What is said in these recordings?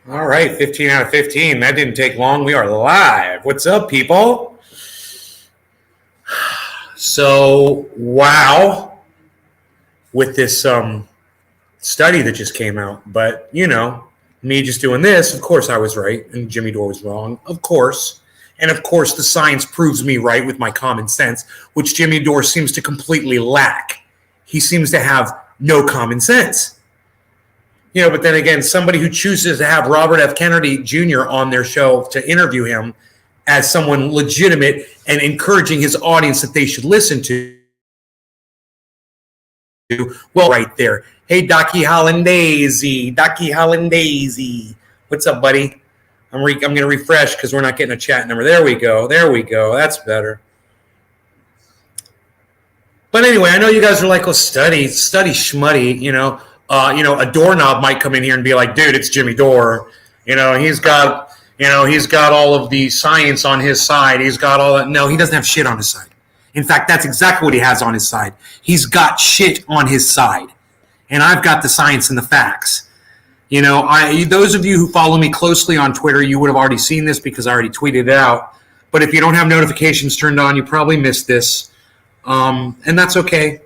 All right, 15 out of 15. That didn't take long. We are live. What's up, people? So, wow, with this study that just came out. But, you know, me just doing this, of course I was right, and Jimmy Dore was wrong, of course. And, of course, the science proves me right with my common sense, which Jimmy Dore seems to completely lack. He seems to have no common sense. You know, but then again, somebody who chooses to have Robert F. Kennedy Jr. on their show to interview him as someone legitimate and encouraging his audience that they should listen to, well, right there. Hey, Docky Hollandaise. What's up, buddy? I'm going to refresh because we're not getting a chat number. There we go. That's better. But anyway, I know you guys are like, well, study schmutty, you know, a doorknob might come in here and be like, dude, it's Jimmy Dore. He's got all of the science on his side. He's got all that. No, he doesn't have shit on his side. In fact, that's exactly what he has on his side. He's got shit on his side. And I've got the science and the facts. Those of you who follow me closely on Twitter, you would have already seen this because I already tweeted it out. But if you don't have notifications turned on, you probably missed this. And that's okay.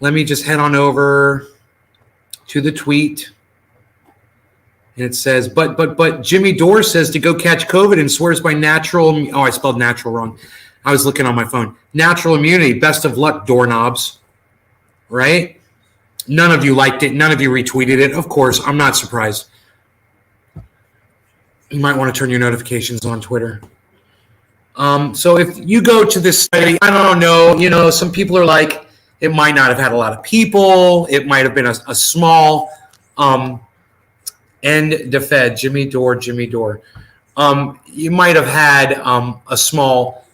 Let me just head on over to the tweet. And it says, but Jimmy Dore says to go catch COVID and swears by natural. Oh, I spelled natural wrong. I was looking on my phone. Natural immunity. Best of luck, doorknobs. Right? None of you liked it. None of you retweeted it. Of course, I'm not surprised. You might want to turn your notifications on Twitter. So if you go to this study, I don't know, some people are like, it might not have had a lot of people. It might have been a small end defed, Jimmy Dore. You might have had a small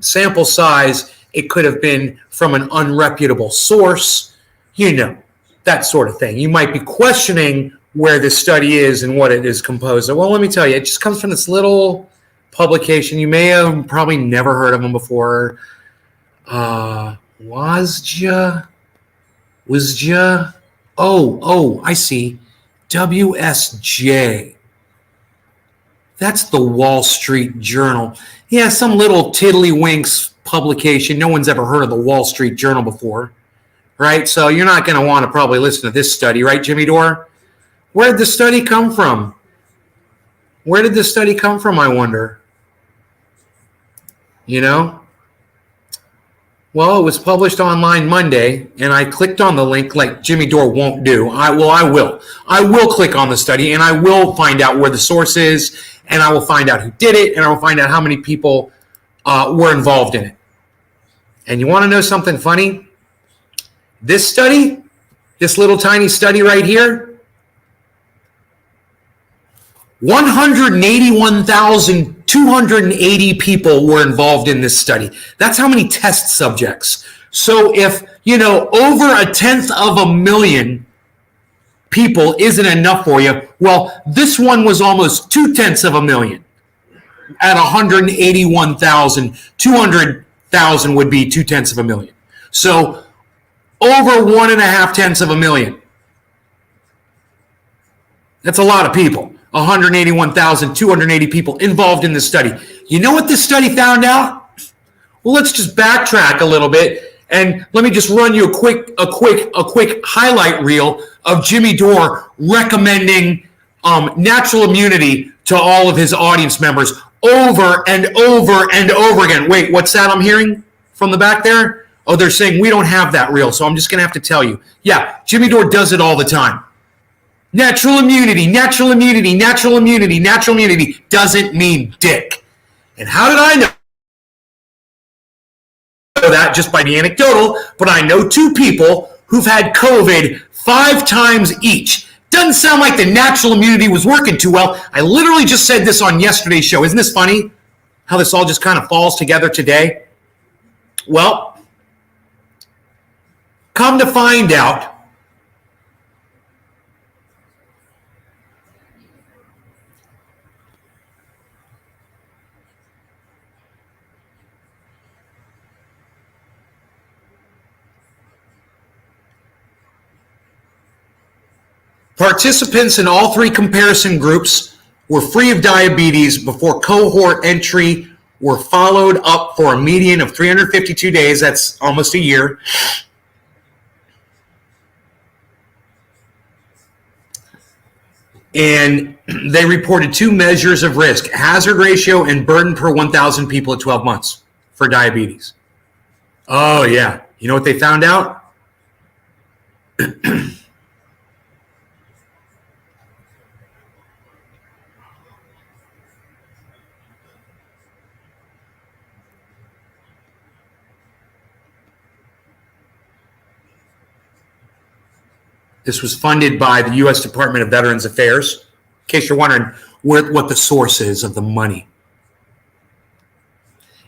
sample size. It could have been from an unreputable source, that sort of thing. You might be questioning where this study is and what it is composed of. Well, let me tell you, it just comes from this little publication. You may have probably never heard of them before. WASJA? Oh, I see. WSJ. That's the Wall Street Journal. Yeah, some little tiddlywinks publication. No one's ever heard of the Wall Street Journal before, right? So you're not going to want to probably listen to this study, right, Jimmy Dore? Where did the study come from? I wonder. Well, it was published online Monday, and I clicked on the link like Jimmy Dore won't do. I will. I will click on the study, and I will find out where the source is, and I will find out who did it, and I will find out how many people were involved in it. And you want to know something funny? This study, this little tiny study right here, 181,280 people were involved in this study. That's how many test subjects. So if, over 1/10,000,000 people isn't enough for you, well, this one was almost 2/10,000,000 at 181,000. 200,000 would be 2/10,000,000. So over 1.5/10,000,000. That's a lot of people. 181,280 people involved in this study. You know what this study found out? Well, let's just backtrack a little bit, and let me just run you a quick highlight reel of Jimmy Dore recommending natural immunity to all of his audience members over and over and over again. Wait, what's that I'm hearing from the back there? Oh, they're saying we don't have that reel, so I'm just going to have to tell you. Yeah, Jimmy Dore does it all the time. Natural immunity doesn't mean dick. And how did I know that? Just by the anecdotal, but I know 2 people who've had COVID 5 times each. Doesn't sound like the natural immunity was working too well. I literally just said this on yesterday's show. Isn't this funny? How this all just kind of falls together today? Well, come to find out, Participants in all three comparison groups were free of diabetes before cohort entry, were followed up for a median of 352 days. That's almost a year. And they reported two measures of risk: hazard ratio and burden per 1,000 people at 12 months for diabetes. Oh, yeah. You know what they found out? This was funded by the U.S. Department of Veterans Affairs, in case you're wondering what the source is of the money.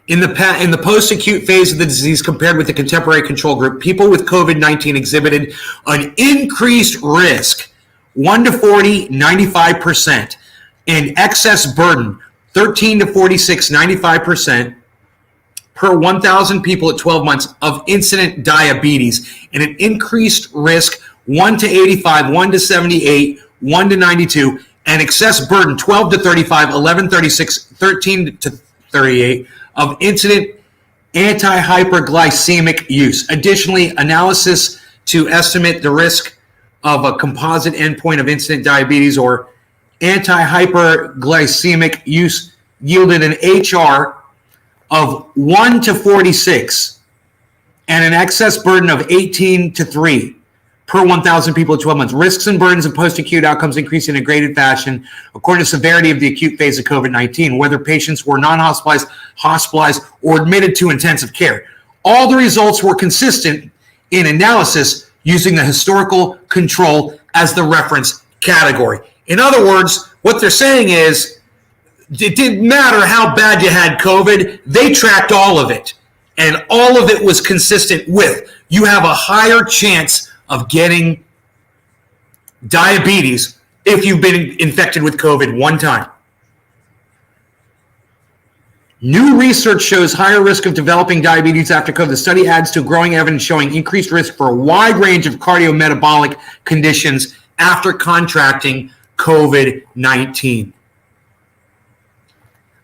In the post-acute phase of the disease compared with the contemporary control group, people with COVID-19 exhibited an increased risk, 1 to 40, 95%, and excess burden, 13 to 46, 95%, per 1,000 people at 12 months of incident diabetes, and an increased risk, 1 to 85, 1 to 78, 1 to 92, and excess burden, 12 to 35, 11 to 36, 13 to 38, of incident anti-hyperglycemic use. Additionally, analysis to estimate the risk of a composite endpoint of incident diabetes or anti-hyperglycemic use yielded an HR of 1 to 46 and an excess burden of 18 to 3 per 1,000 people at 12 months. Risks and burdens of post-acute outcomes increase in a graded fashion according to severity of the acute phase of COVID-19, whether patients were non-hospitalized, hospitalized, or admitted to intensive care. All the results were consistent in analysis using the historical control as the reference category. In other words, what they're saying is it didn't matter how bad you had COVID, they tracked all of it. And all of it was consistent with you have a higher chance of getting diabetes if you've been infected with COVID one time. New research shows higher risk of developing diabetes after COVID. The study adds to growing evidence showing increased risk for a wide range of cardiometabolic conditions after contracting COVID-19.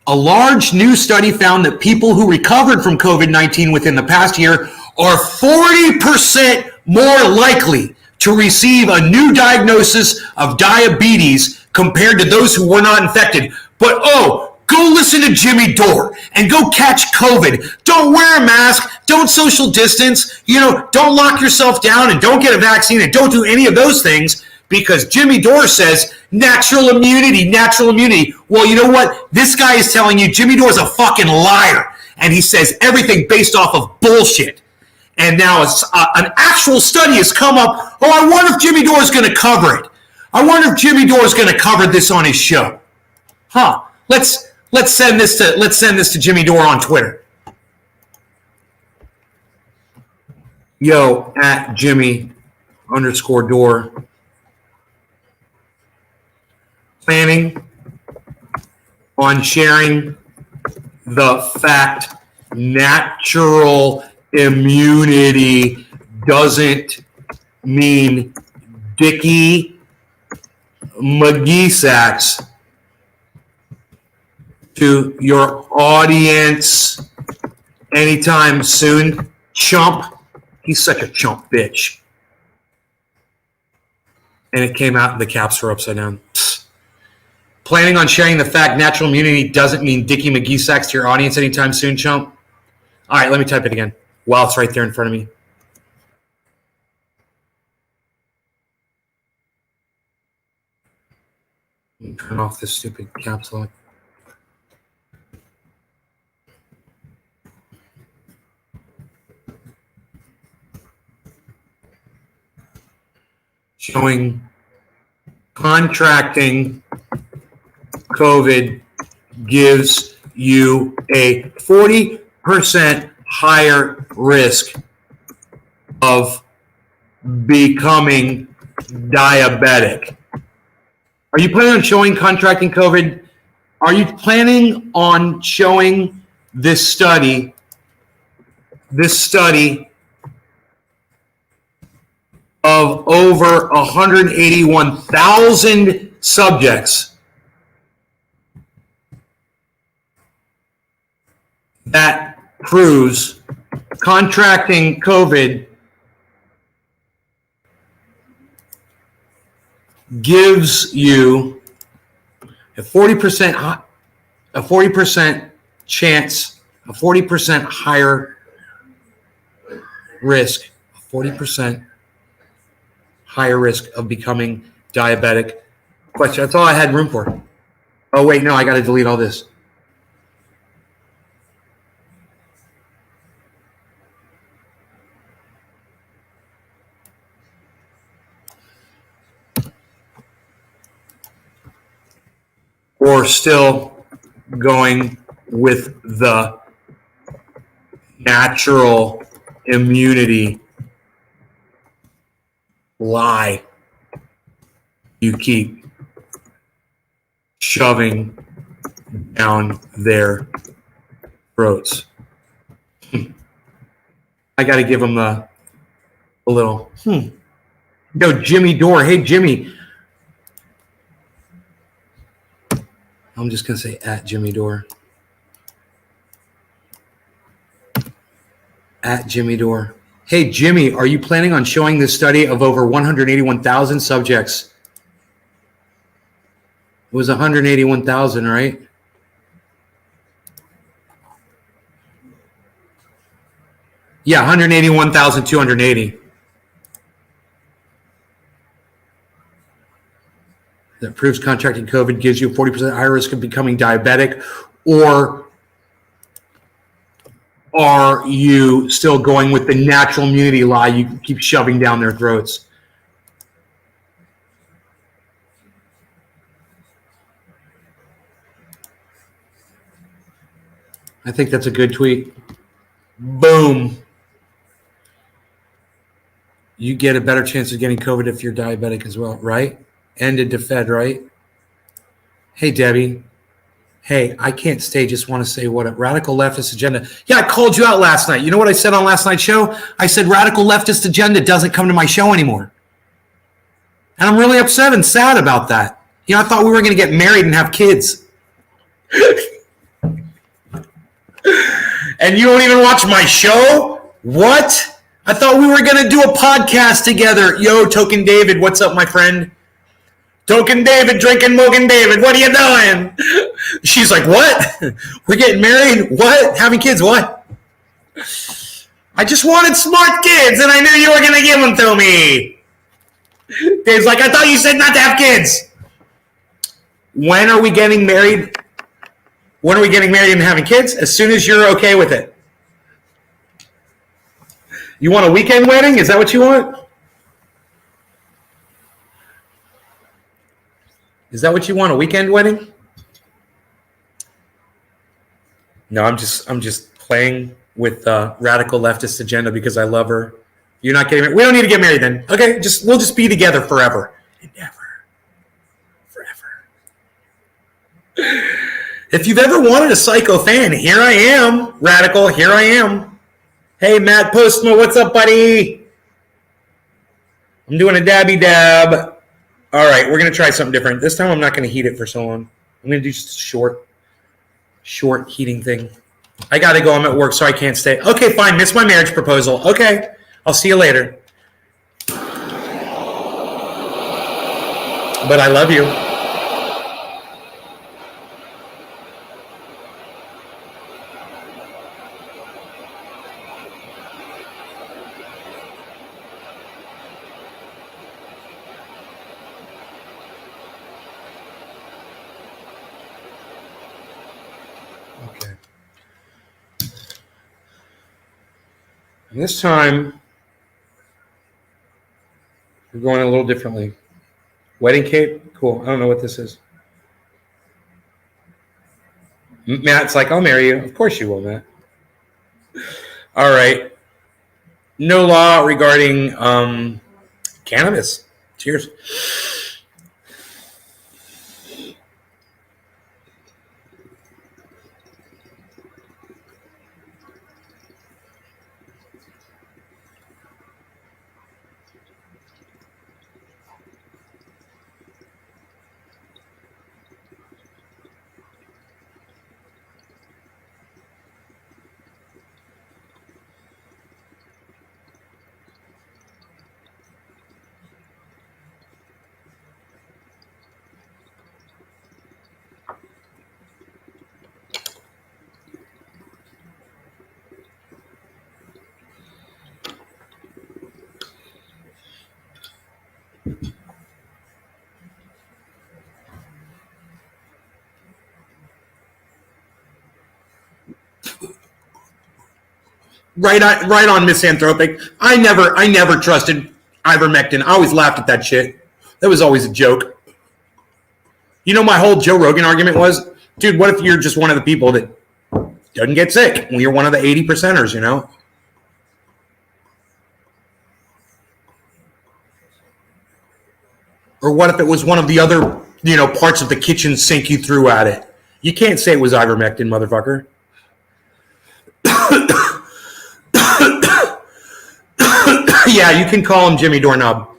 A large new study found that people who recovered from COVID-19 within the past year are 40% more likely to receive a new diagnosis of diabetes compared to those who were not infected. But go listen to Jimmy Dore and go catch COVID. Don't wear a mask. Don't social distance. Don't lock yourself down and don't get a vaccine and don't do any of those things because Jimmy Dore says natural immunity, natural immunity. Well, you know what? This guy is telling you Jimmy Dore is a fucking liar and he says everything based off of bullshit. And now an actual study has come up. Oh, I wonder if Jimmy Dore is going to cover it. I wonder if Jimmy Dore is going to cover this on his show. Let's send this to Jimmy Dore on Twitter. Yo, at Jimmy_Dore. Planning on sharing the fact natural immunity doesn't mean Dickie McGee-Sacks to your audience anytime soon, chump. He's such a chump bitch. And it came out and the caps were upside down. Psst. Planning on sharing the fact natural immunity doesn't mean Dickie McGee-Sacks to your audience anytime soon, chump? All right, let me type it again. Wow, it's right there in front of me. Turn off this stupid caps lock. Showing contracting COVID gives you a 40% higher risk of becoming diabetic. Are you planning on showing contracting COVID? Are you planning on showing this study of over 181,000 subjects that proves contracting COVID gives you a 40% chance, a 40% higher risk, a 40% higher risk of becoming diabetic. Question. That's all I had room for. Oh, wait, no, I got to delete all this. Or still going with the natural immunity lie you keep shoving down their throats. I got to give them a little, Yo, Jimmy Dore. Hey, Jimmy. I'm just going to say at Jimmy Dore. At Jimmy Dore. Hey, Jimmy, are you planning on showing this study of over 181,000 subjects? It was 181,000, right? Yeah, 181,280. That proves contracting COVID gives you a 40% higher risk of becoming diabetic, or are you still going with the natural immunity lie you keep shoving down their throats? I think that's a good tweet. Boom. You get a better chance of getting COVID if you're diabetic as well, right? Ended to Fed, right? Hey, Debbie. Hey, I can't stay. Just want to say what a radical leftist agenda. Yeah, I called you out last night. You know what I said on last night's show? I said radical leftist agenda doesn't come to my show anymore. And I'm really upset and sad about that. You know, I thought we were going to get married and have kids. And you don't even watch my show? What? I thought we were going to do a podcast together. Yo, Token David, what's up, my friend? Token David, drinking Mogan David, what are you doing? She's like, what? We're getting married? What? Having kids? What? I just wanted smart kids, and I knew you were going to give them to me. Dave's like, I thought you said not to have kids. When are we getting married? When are we getting married and having kids? As soon as you're okay with it. You want a weekend wedding? Is that what you want? Is that what you want? A weekend wedding? No, I'm just playing with the radical leftist agenda because I love her. You're not getting married. We don't need to get married then. Okay, we'll just be together forever and ever, forever. If you've ever wanted a Psycho fan, here I am, radical. Here I am. Hey, Matt Postma, what's up, buddy? I'm doing a dabby dab. All right, we're going to try something different. This time I'm not going to heat it for so long. I'm going to do just a short heating thing. I got to go. I'm at work, so I can't stay. Okay, fine. Miss my marriage proposal. Okay, I'll see you later. But I love you. And this time, we're going a little differently. Wedding cake? Cool. I don't know what this is. Matt's like, I'll marry you. Of course you will, Matt. All right. No law regarding cannabis. Cheers. right on misanthropic. I never trusted ivermectin. I always laughed at that shit. That was always a joke. You know, my whole Joe Rogan argument was, dude, what if you're just one of the people that doesn't get sick when you're one of the 80%ers, you know? Or what if it was one of the other, you know, parts of the kitchen sink you threw at it? You can't say it was ivermectin, motherfucker. Yeah, you can call him Jimmy Doorknob.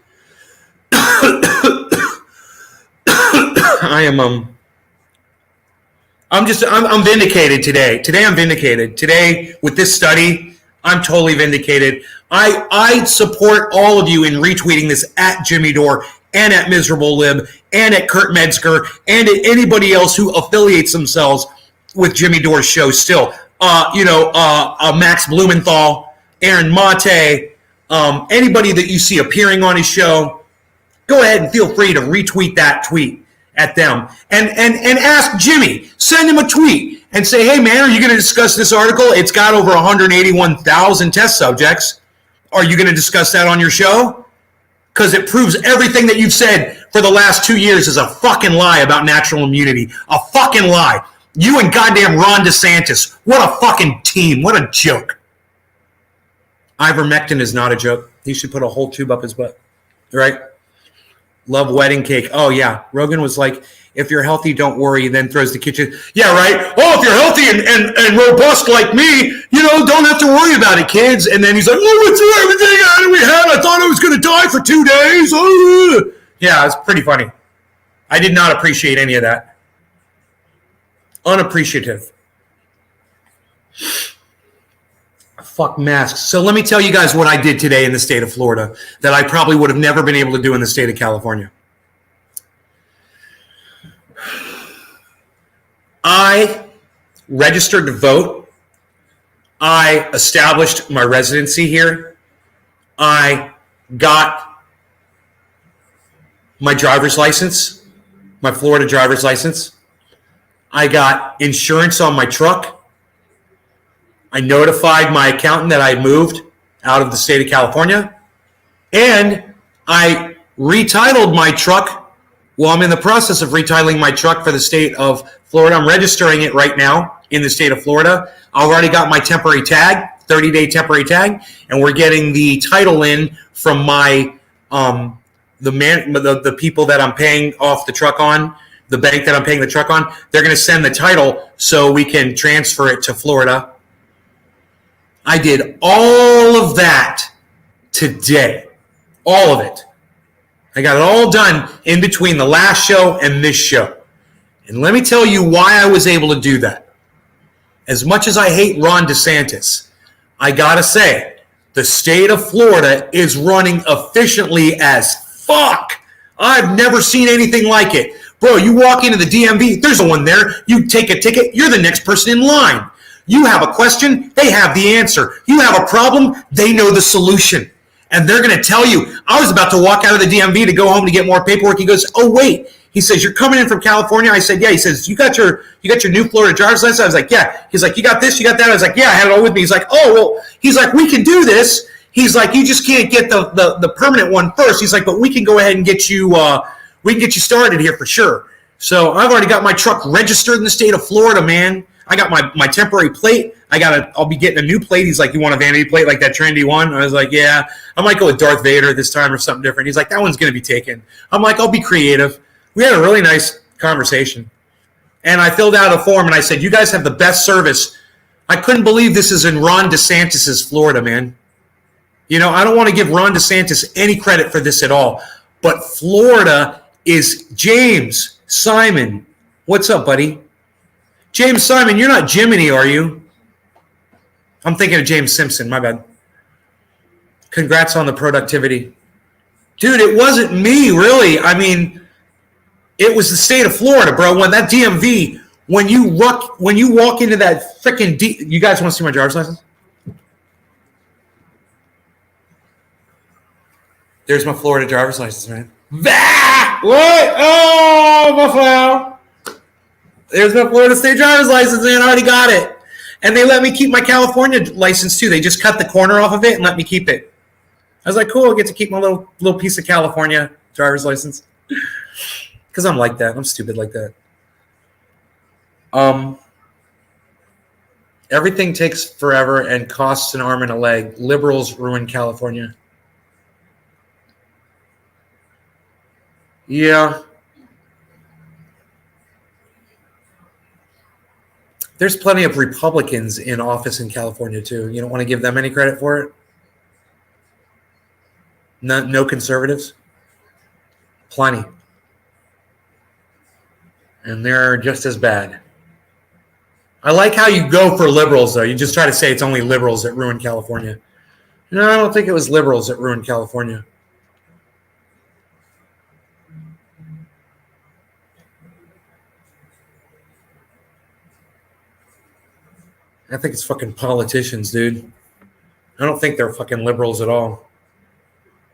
I'm vindicated today. Today I'm vindicated. Today with this study, I'm totally vindicated. I support all of you in retweeting this at Jimmy Dore and at Miserable Lib and at Kurt Metzger and at anybody else who affiliates themselves with Jimmy Dore's show still. Max Blumenthal, Aaron Mate, anybody that you see appearing on his show, go ahead and feel free to retweet that tweet at them and ask Jimmy, send him a tweet and say, hey man, are you going to discuss this article? It's got over 181,000 test subjects. Are you going to discuss that on your show? Because it proves everything that you've said for the last 2 years is a fucking lie about natural immunity. A fucking lie. You and goddamn Ron DeSantis. What a fucking team. What a joke. Ivermectin is not a joke. He should put a whole tube up his butt. Right? Love wedding cake. Oh, yeah. Rogan was like, if you're healthy, don't worry. Then throws the kitchen. Yeah, right? Oh, if you're healthy and robust like me, you know, don't have to worry about it, kids. And then he's like, oh, went through everything we had. I thought I was going to die for 2 days. Oh. Yeah, it's pretty funny. I did not appreciate any of that. Unappreciative. Fuck masks. So let me tell you guys what I did today in the state of Florida that I probably would have never been able to do in the state of California. I registered to vote. I established my residency here. I got my driver's license, my Florida driver's license. I got insurance on my truck. I notified my accountant that I moved out of the state of California. And I retitled my truck. Well, I'm in the process of retitling my truck for the state of Florida. I'm registering it right now in the state of Florida. I've already got my temporary tag, 30-day temporary tag, and we're getting the title in from my the people that I'm paying off the truck on, the bank that I'm paying the truck on. They're going to send the title so we can transfer it to Florida. I did all of that today. All of it. I got it all done in between the last show and this show. And let me tell you why I was able to do that. As much as I hate Ron DeSantis, I gotta say, the state of Florida is running efficiently as fuck. I've never seen anything like it. Bro, you walk into the DMV, there's no one there. You take a ticket, you're the next person in line. You have a question, they have the answer. You have a problem, they know the solution. And they're going to tell you. I was about to walk out of the DMV to go home to get more paperwork. He goes, oh, wait. He says, you're coming in from California? I said, yeah. He says, you got your new Florida driver's license? I was like, yeah. He's like, you got this, you got that? I was like, yeah, I had it all with me. He's like, oh, well, he's like, we can do this. He's like, you just can't get the permanent one first. He's like, but we can go ahead and get you started here for sure. So I've already got my truck registered in the state of Florida, man. I got my temporary plate. I'll be getting a new plate. He's like, you want a vanity plate like that trendy one? I was like, yeah. I might go with Darth Vader this time or something different. He's like, that one's going to be taken. I'm like, I'll be creative. We had a really nice conversation. And I filled out a form and I said, you guys have the best service. I couldn't believe this is in Ron DeSantis' Florida, man. You know, I don't want to give Ron DeSantis any credit for this at all. But Florida is James Simon. What's up, buddy? James Simon, you're not Jiminy, are you? I'm thinking of James Simpson, my bad. Congrats on the productivity. Dude, it wasn't me, really. I mean, it was the state of Florida, bro. When that DMV, when you walk into that freaking you guys want to see my driver's license? There's my Florida driver's license, man. What? Oh, my flower. There's my Florida State driver's license, man. I already got it. And they let me keep my California license too. They just cut the corner off of it and let me keep it. I was like, cool, I get to keep my little piece of California driver's license. Because I'm like that. I'm stupid like that. Everything takes forever and costs an arm and a leg. Liberals ruin California. Yeah. There's plenty of Republicans in office in California, too. You don't want to give them any credit for it? No conservatives? Plenty. And they're just as bad. I like how you go for liberals, though. You just try to say it's only liberals that ruined California. No, I don't think it was liberals that ruined California. I think it's fucking politicians, dude. I don't think they're fucking liberals at all.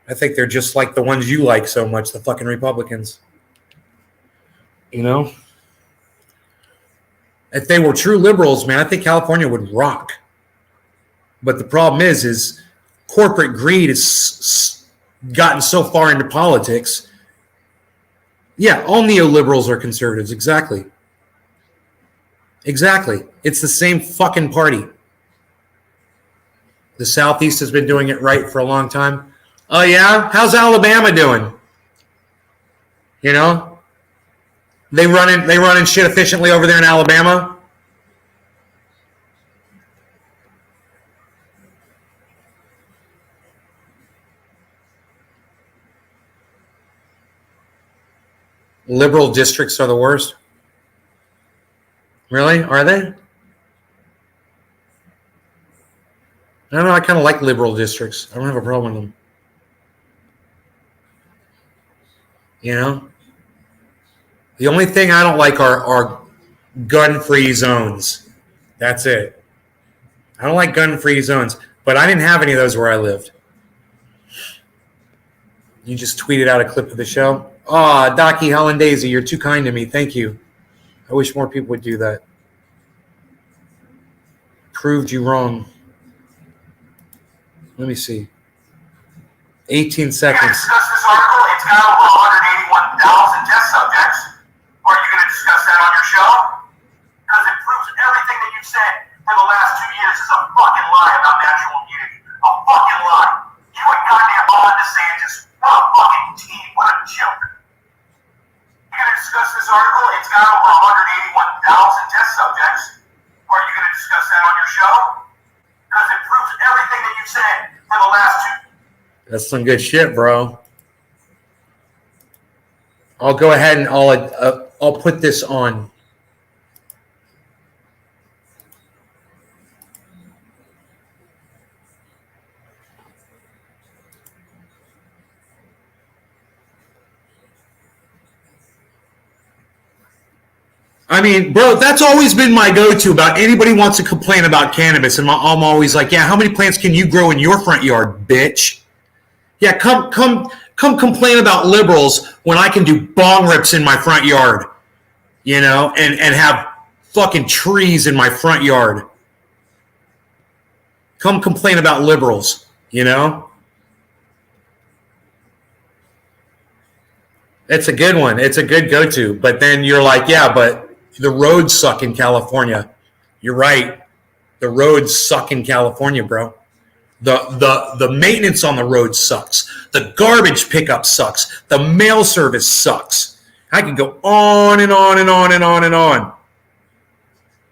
I think they're just like the ones you like so much, the fucking Republicans. You know? If they were true liberals, man, I think California would rock. But the problem is corporate greed has gotten so far into politics. Yeah, all neoliberals are conservatives. Exactly. Exactly. It's the same fucking party. The Southeast has been doing it right for a long time. Oh, yeah? How's Alabama doing? You know? They running shit efficiently over there in Alabama. Liberal districts are the worst. Really? Are they? I don't know. I kind of like liberal districts. I don't have a problem with them. You know? The only thing I don't like are gun-free zones. That's it. I don't like gun-free zones. But I didn't have any of those where I lived. You just tweeted out a clip of the show. Oh, Docky Hollandaise, you're too kind to me. Thank you. I wish more people would do that. Proved you wrong. Let me see. 18 seconds. Discuss this article. It's got over 181,000 test subjects. Are you going to discuss that on your show? Because it proves everything that you've said for the last 2 years is a fucking lie about natural immunity. A fucking lie. You and goddamn Ron DeSantis. What a fucking team. What a joke. You're going to discuss this article. It's got over 181,000 test subjects. Are you going to discuss that on your show? Because it proves everything that you've said for the last 2. That's some good shit, bro. I'll go ahead and I'll put this on. I mean, bro, that's always been my go-to about anybody wants to complain about cannabis, and I'm always like, yeah, how many plants can you grow in your front yard, bitch? Yeah, come complain about liberals when I can do bong rips in my front yard, you know, and have fucking trees in my front yard. Come complain about liberals, you know? It's a good one. It's a good go-to. But then you're like, yeah, but the roads suck in California. You're right. The roads suck in California, bro. The maintenance on the road sucks. The garbage pickup sucks. The mail service sucks. I could go on and on and on and on and on,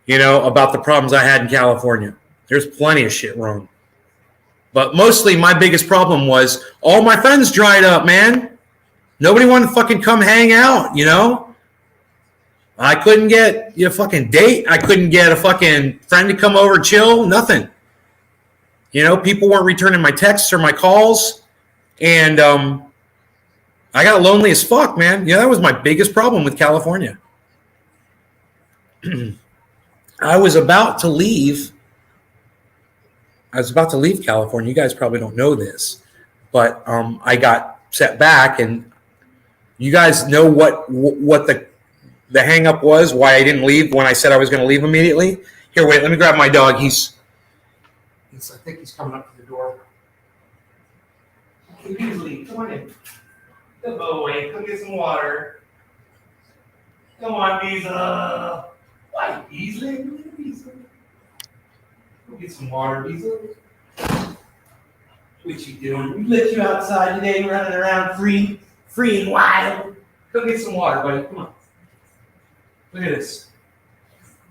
you know, about the problems I had in California. There's plenty of shit wrong. But mostly my biggest problem was all my friends dried up, man. Nobody wanted to fucking come hang out, you know? I couldn't get a fucking date. I couldn't get a fucking friend to come over, chill, nothing. You know, people weren't returning my texts or my calls. And I got lonely as fuck, man. Yeah, that was my biggest problem with California. I was about to leave California. You guys probably don't know this. But I got set back, and you guys know what the hang up was, why I didn't leave when I said I was going to leave immediately. Here, wait. Let me grab my dog. I think he's coming up to the door. Okay, Beasley, come on in. Good boy. Go get some water. Come on, Beasley. Why, Beasley? Go get some water, Beasley. What you doing? We let you outside today, running around free and wild. Go get some water, buddy. Come on. Look at this.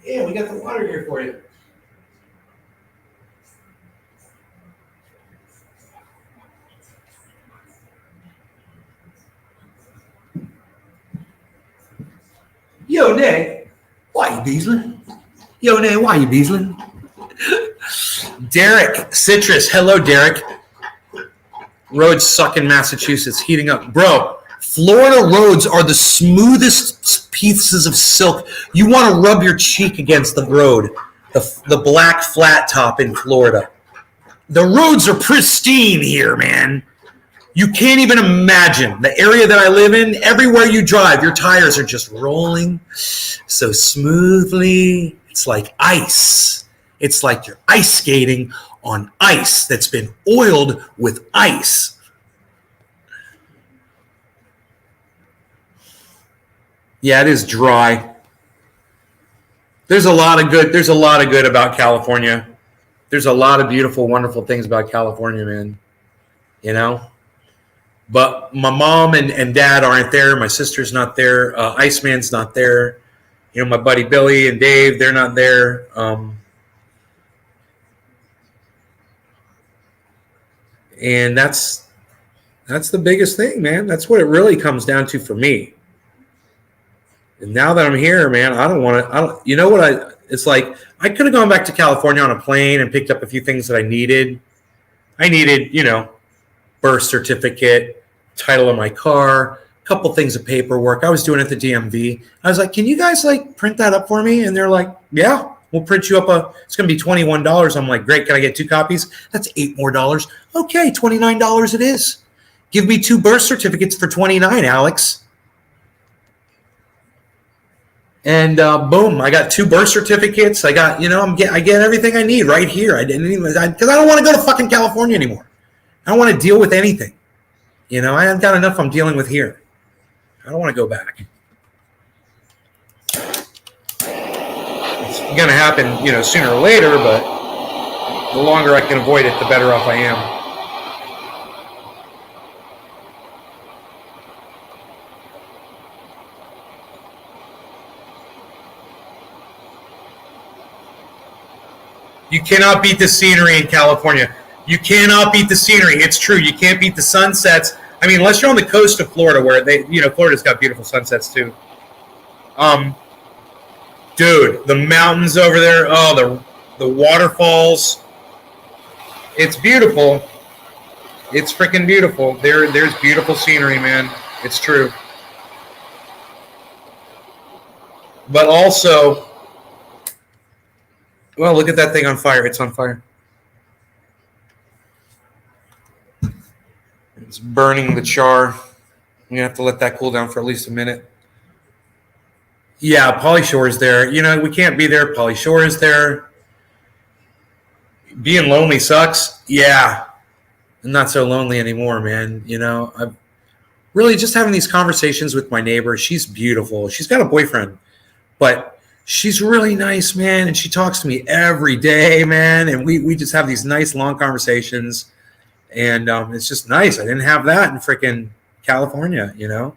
Yeah, we got the water here for you. Yo, Nay. Why you Beasley? Yo, Nay, why you Beasley? Derek, Citrus. Hello, Derek. Roads suck in Massachusetts, heating up. Bro, Florida roads are the smoothest pieces of silk. You want to rub your cheek against the road, the black flat top in Florida. The roads are pristine here, man. You can't even imagine the area that I live in. Everywhere you drive, your tires are just rolling so smoothly. It's like ice. It's like you're ice skating on ice that's been oiled with ice. Yeah, it is dry. There's a lot of good about California. There's a lot of beautiful, wonderful things about California, man. You know? But my mom and dad aren't there. My sister's not there. Iceman's not there. You know, my buddy Billy and Dave, they're not there. And that's the biggest thing, man. That's what it really comes down to for me. And now that I'm here, man, I don't want to. You know what? It's like I could have gone back to California on a plane and picked up a few things that I needed. You know, birth certificate, title of my car, a couple things of paperwork. I was doing it at the DMV. I was like, "Can you guys like print that up for me?" And they're like, "Yeah, we'll print you up it's going to be $21." I'm like, "Great, can I get 2 copies?" That's $8 more. Okay, $29 it is. Give me 2 birth certificates for $29, Alex. And boom, I got 2 birth certificates. I got, you know, I get everything I need right here. I didn't even because I don't want to go to fucking California anymore. I don't want to deal with anything. You know, I've got enough I'm dealing with here. I don't want to go back. It's going to happen, you know, sooner or later, but the longer I can avoid it, the better off I am. You cannot beat the scenery in California. You cannot beat the scenery. It's true. You can't beat the sunsets. I mean, unless you're on the coast of Florida, where Florida's got beautiful sunsets too. Dude, the mountains over there. Oh, the waterfalls. It's beautiful. It's freaking beautiful. There's beautiful scenery, man. It's true. But also, well, look at that thing on fire. It's on fire. It's burning the char. You have to let that cool down for at least a minute. Yeah, Pauly Shore is there. You know, we can't be there. Pauly Shore is there. Being lonely sucks. Yeah. I'm not so lonely anymore, man. You know, I'm really just having these conversations with my neighbor. She's beautiful. She's got a boyfriend, but she's really nice, man. And she talks to me every day, man. And we just have these nice long conversations. And it's just nice. I didn't have that in freaking California, you know.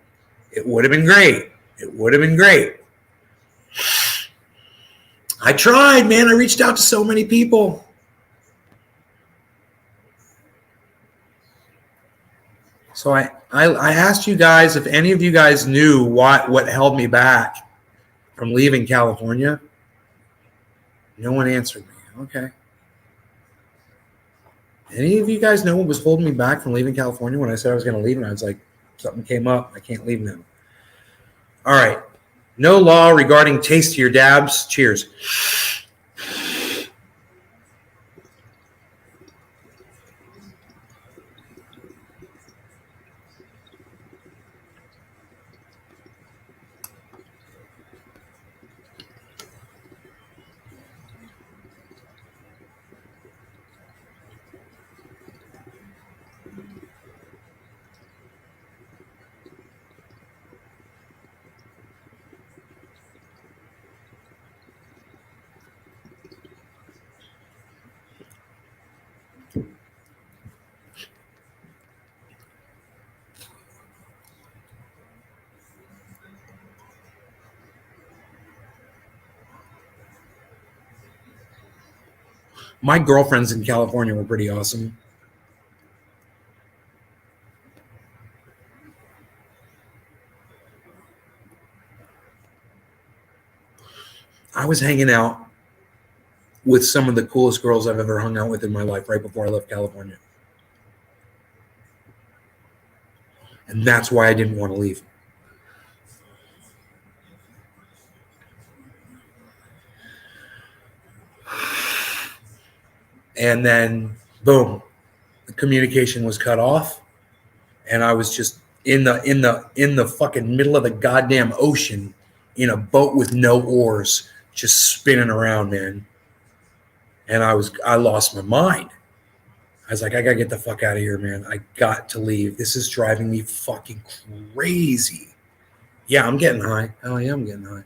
It would have been great. It would have been great. I tried, man. I reached out to so many people. So I asked you guys if any of you guys knew what held me back from leaving California. No one answered me. Okay. Any of you guys know what was holding me back from leaving California when I said I was going to leave? And I was like, something came up. I can't leave now. All right. No law regarding tastier dabs. Cheers. My girlfriends in California were pretty awesome. I was hanging out with some of the coolest girls I've ever hung out with in my life right before I left California. And that's why I didn't want to leave. And then, boom, the communication was cut off, and I was just in the fucking middle of the goddamn ocean in a boat with no oars, just spinning around, man. And I lost my mind. I was like, I gotta get the fuck out of here, man. I got to leave. This is driving me fucking crazy. Yeah, I'm getting high. Oh yeah, I'm getting high.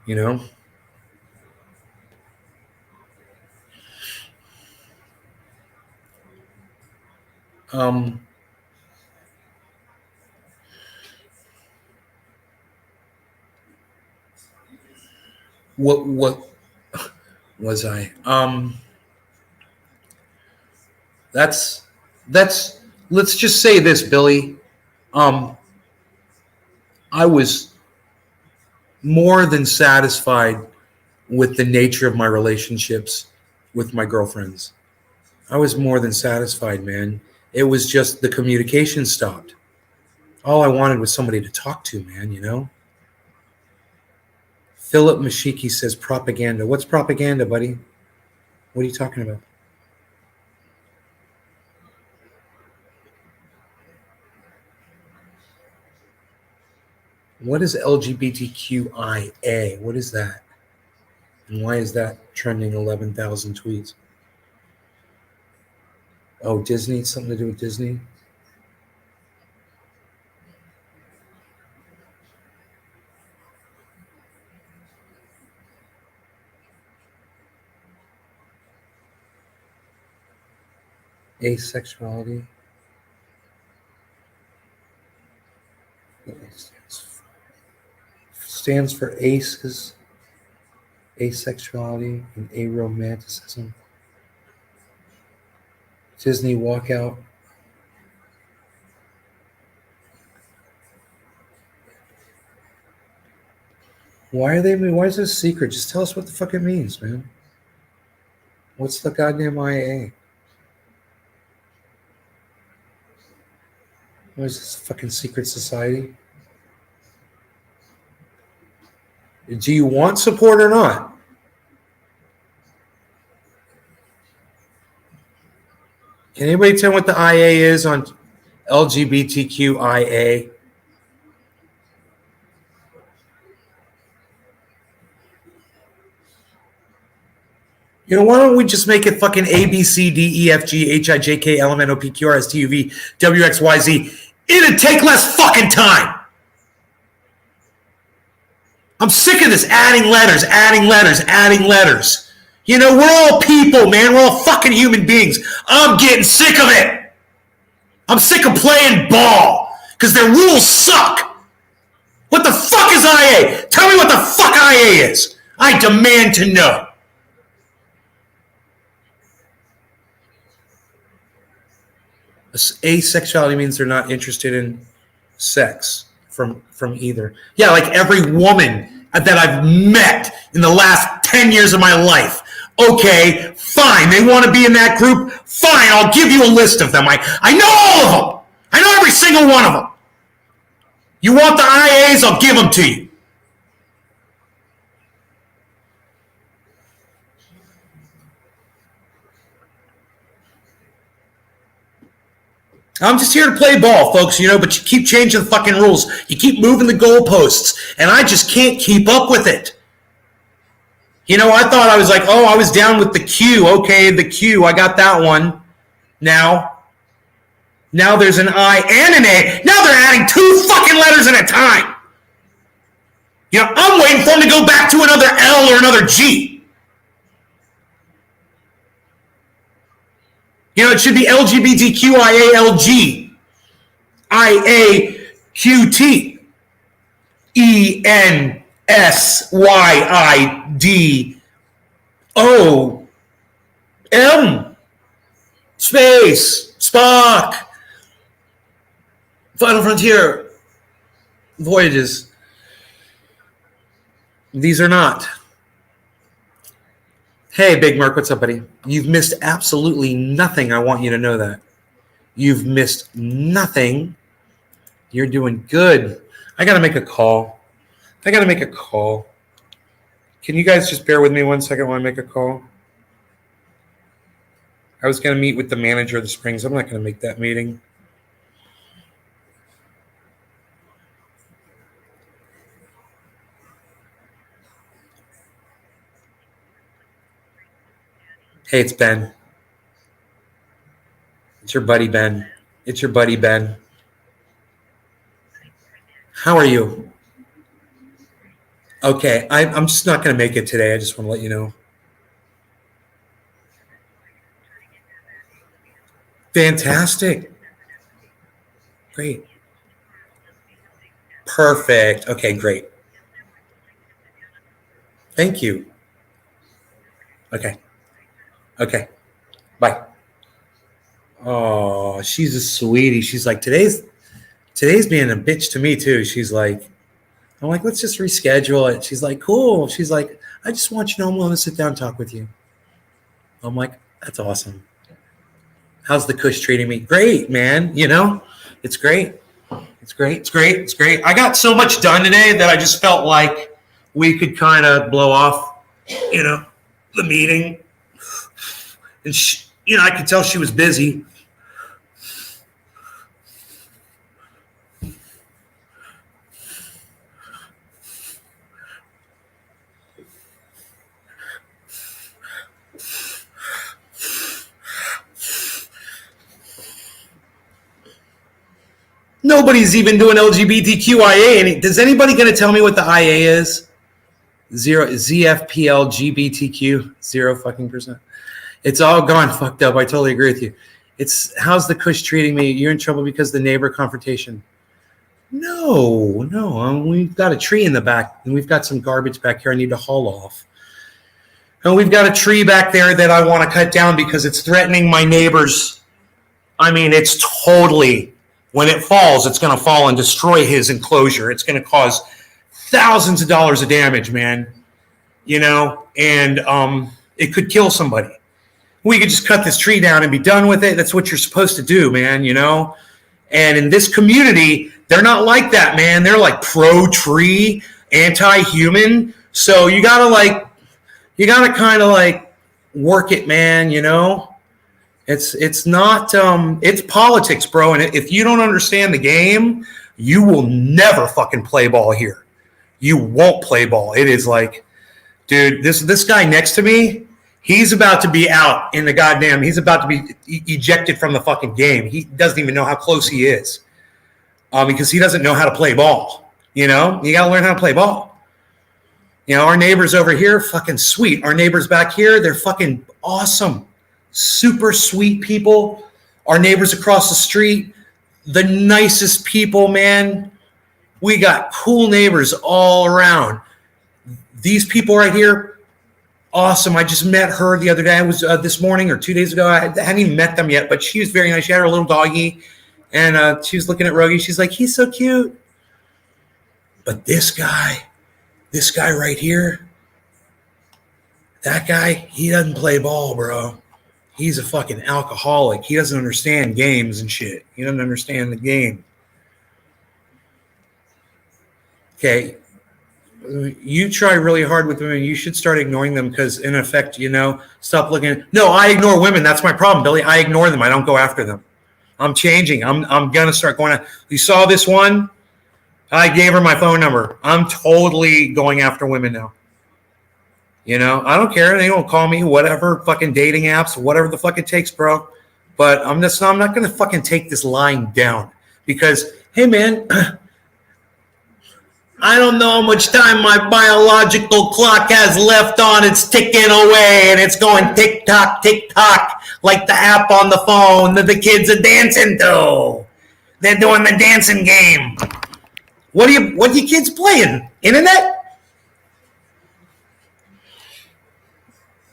You know? What was I? That's let's just say this, Billy. I was more than satisfied with the nature of my relationships with my girlfriends. I was more than satisfied, man. It was just the communication stopped. All I wanted was somebody to talk to, man, you know? Philip Mashiki says propaganda. What's propaganda, buddy? What are you talking about? What is LGBTQIA? What is that? And why is that trending 11,000 tweets? Oh, Disney? Something to do with Disney? Asexuality? Stands for aces, asexuality, and aromanticism. Disney walkout. Why is this a secret? Just tell us what the fuck it means, man. What's the goddamn IA? What is this, fucking secret society? Do you want support or not? Can anybody tell what the IA is on LGBTQIA? You know, why don't we just make it fucking A, B, C, D, E, F, G, H, I, J, K, L, M, N, O, P, Q, R, S, T, U, V, W, X, Y, Z. It'd take less fucking time. I'm sick of this adding letters. You know, we're all people, man. We're all fucking human beings. I'm getting sick of it. I'm sick of playing ball because their rules suck. What the fuck is IA? Tell me what the fuck IA is. I demand to know. Asexuality means they're not interested in sex from either. Yeah, like every woman that I've met in the last 10 years of my life. Okay, fine. They want to be in that group. Fine, I'll give you a list of them. I know all of them. I know every single one of them. You want the IAs? I'll give them to you. I'm just here to play ball, folks, you know, but you keep changing the fucking rules. You keep moving the goalposts, and I just can't keep up with it. You know, I thought I was like, oh, I was down with the Q. Okay, the Q, I got that one. Now there's an I and an A. Now they're adding 2 fucking letters at a time. You know, I'm waiting for them to go back to another L or another G. You know, it should be LGBTQIALG. IAQT. ENSYIDOM. Space. Spock. Final Frontier. Voyages. These are not. Hey, Big Mark, what's up, buddy? You've missed absolutely nothing. I want you to know that. You've missed nothing. You're doing good. I got to make a call. Can you guys just bear with me 1 second while I make a call? I was going to meet with the manager of the Springs. I'm not going to make that meeting. Hey, it's Ben. It's your buddy, Ben. How are you? Okay, I'm just not going to make it today. I just want to let you know. Fantastic. Great. Perfect. Okay, great. Thank you. Okay. Bye. Oh, she's a sweetie. She's like, today's being a bitch to me too. She's like, I'm like, let's just reschedule it. She's like, cool. She's like, I just want you to know I'm willing to sit down and talk with you. I'm like, that's awesome. How's the Kush treating me? Great, man. You know, it's great. It's great. I got so much done today that I just felt like we could kind of blow off, you know, the meeting. And she, you know, I could tell she was busy. Nobody's even doing LGBTQIA. Does anybody going to tell me what the IA is? Zero ZFPL GBTQ 0% It's all gone fucked up. I totally agree with you. It's how's the Kush treating me? You're in trouble because of the neighbor confrontation. No. We've got a tree in the back, and we've got some garbage back here I need to haul off. And we've got a tree back there that I want to cut down because it's threatening my neighbors. I mean, it's totally, when it falls, it's going to fall and destroy his enclosure. It's going to cause thousands of dollars of damage, man. You know, and it could kill somebody. We could just cut this tree down and be done with it. That's what you're supposed to do, man, you know? And in this community, they're not like that, man. They're like pro-tree, anti-human. So you got to kind of like work it, man, you know? It's not, it's politics, bro. And if you don't understand the game, you will never fucking play ball here. You won't play ball. It is like, dude, this guy next to me, he's about to be out in the goddamn, he's about to be ejected from the fucking game. He doesn't even know how close he is because he doesn't know how to play ball. You know, you got to learn how to play ball. You know, our neighbors over here, fucking sweet. Our neighbors back here, they're fucking awesome. Super sweet people. Our neighbors across the street, the nicest people, man. We got cool neighbors all around. These people right here, awesome. I just met her the other day. I was this morning or 2 days ago. I hadn't even met them yet, but she was very nice. She had her little doggy, and she was looking at Rogie. She's like, he's so cute. But this guy right here, that guy, he doesn't play ball, bro. He's a fucking alcoholic. He doesn't understand games and shit. He doesn't understand the game. Okay. You try really hard with women. You should start ignoring them because, in effect, you know, stop looking. No, I ignore women. That's my problem, Billy. I ignore them. I don't go after them. I'm changing. I'm going to start going. You saw this one? I gave her my phone number. I'm totally going after women now. You know, I don't care. They don't call me, whatever, fucking dating apps, whatever the fuck it takes, bro. But I'm not going to fucking take this lying down because, hey, man, I don't know how much time my biological clock has left on. It's ticking away, and it's going tick-tock, tick-tock, like the app on the phone that the kids are dancing to. They're doing the dancing game. What are you kids playing? Internet?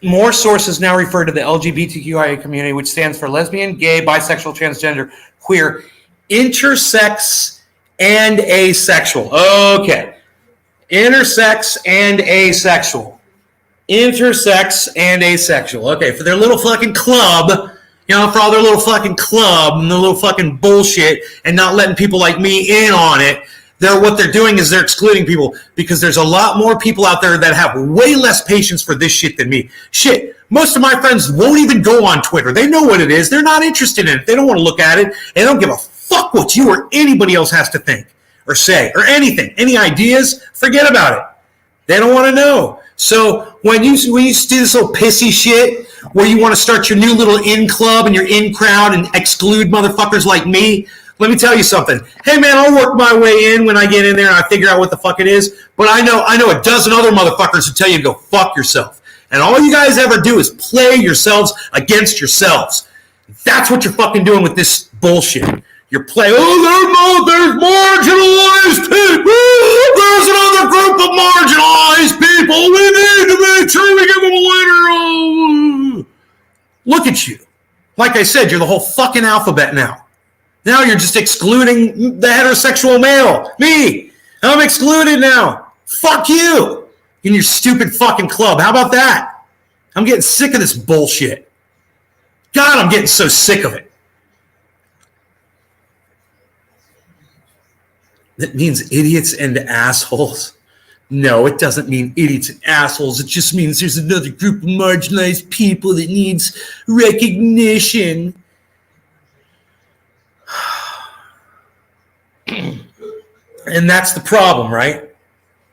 More sources now refer to the LGBTQIA community, which stands for lesbian, gay, bisexual, transgender, queer, intersex, and asexual. Okay. Intersex and asexual. Intersex and asexual. Okay, for their little fucking club, for all their little fucking club and their little fucking bullshit and not letting people like me in on it, what they're doing is they're excluding people because there's a lot more people out there that have way less patience for this shit than me. Shit, most of my friends won't even go on Twitter. They know what it is. They're not interested in it. They don't want to look at it. They don't give a fuck what you or anybody else has to think or say or anything. Any ideas? Forget about it. They don't want to know. So when you do this little pissy shit where you want to start your new little in club and your in crowd and exclude motherfuckers like me, let me tell you something. Hey, man, I'll work my way in when I get in there and I figure out what the fuck it is. But I know a dozen other motherfuckers who tell you to go fuck yourself. And all you guys ever do is play yourselves against yourselves. That's what you're fucking doing with this bullshit. You're playing, there's marginalized people. There's another group of marginalized people. We need to make sure we give them a letter. Look at you. Like I said, you're the whole fucking alphabet now. Now you're just excluding the heterosexual male. Me. I'm excluded now. Fuck you. In your stupid fucking club. How about that? I'm getting sick of this bullshit. God, I'm getting so sick of it. That means idiots and assholes. No, it doesn't mean idiots and assholes. It just means there's another group of marginalized people that needs recognition. And that's the problem, right?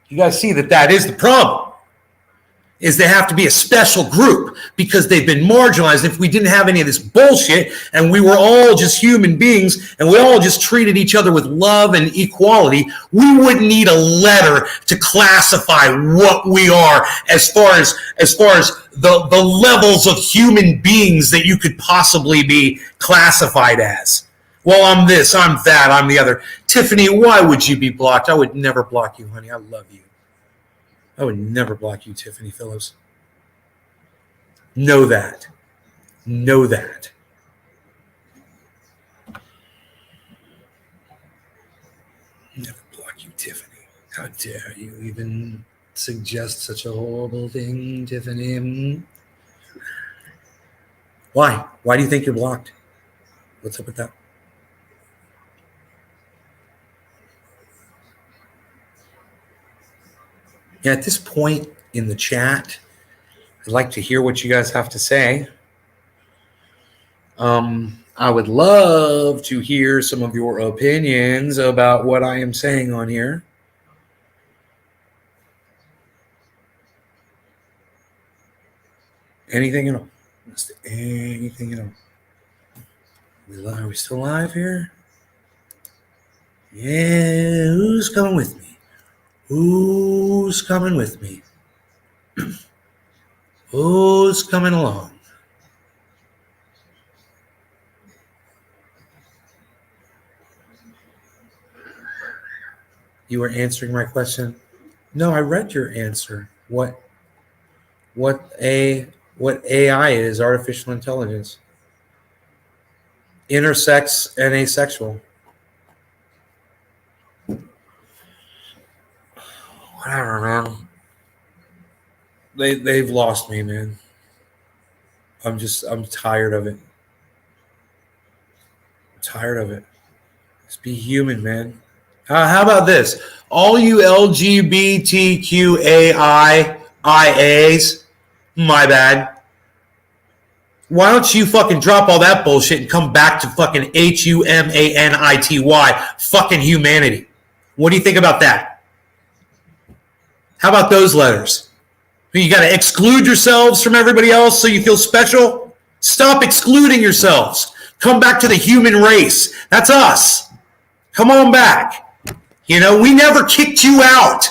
You guys see that is the problem. Is they have to be a special group because they've been marginalized. If we didn't have any of this bullshit and we were all just human beings and we all just treated each other with love and equality, we wouldn't need a letter to classify what we are as far as the levels of human beings that you could possibly be classified as. Well, I'm this, I'm that, I'm the other. Tiffany, why would you be blocked? I would never block you, honey. I love you. I would never block you, Tiffany Phillips. Know that. Know that. Never block you, Tiffany. How dare you even suggest such a horrible thing, Tiffany? Why? Why do you think you're blocked? What's up with that? Yeah, at this point in the chat, I'd like to hear what you guys have to say. I would love to hear some of your opinions about what I am saying on here. Anything at all. Just anything at all. Are we still live here? Yeah, who's coming with me? Who's coming with me? Who's coming along? You were answering my question? No, I read your answer. What AI is, artificial intelligence. Intersex and asexual. Whatever, man. They've lost me, man. I'm tired of it. I'm tired of it. Just be human, man. How about this? All you LGBTQAIIAs, my bad. Why don't you fucking drop all that bullshit and come back to fucking HUMANITY, fucking humanity? What do you think about that? How about those letters? You got to exclude yourselves from everybody else so you feel special? Stop excluding yourselves. Come back to the human race. That's us. Come on back. You know, we never kicked you out.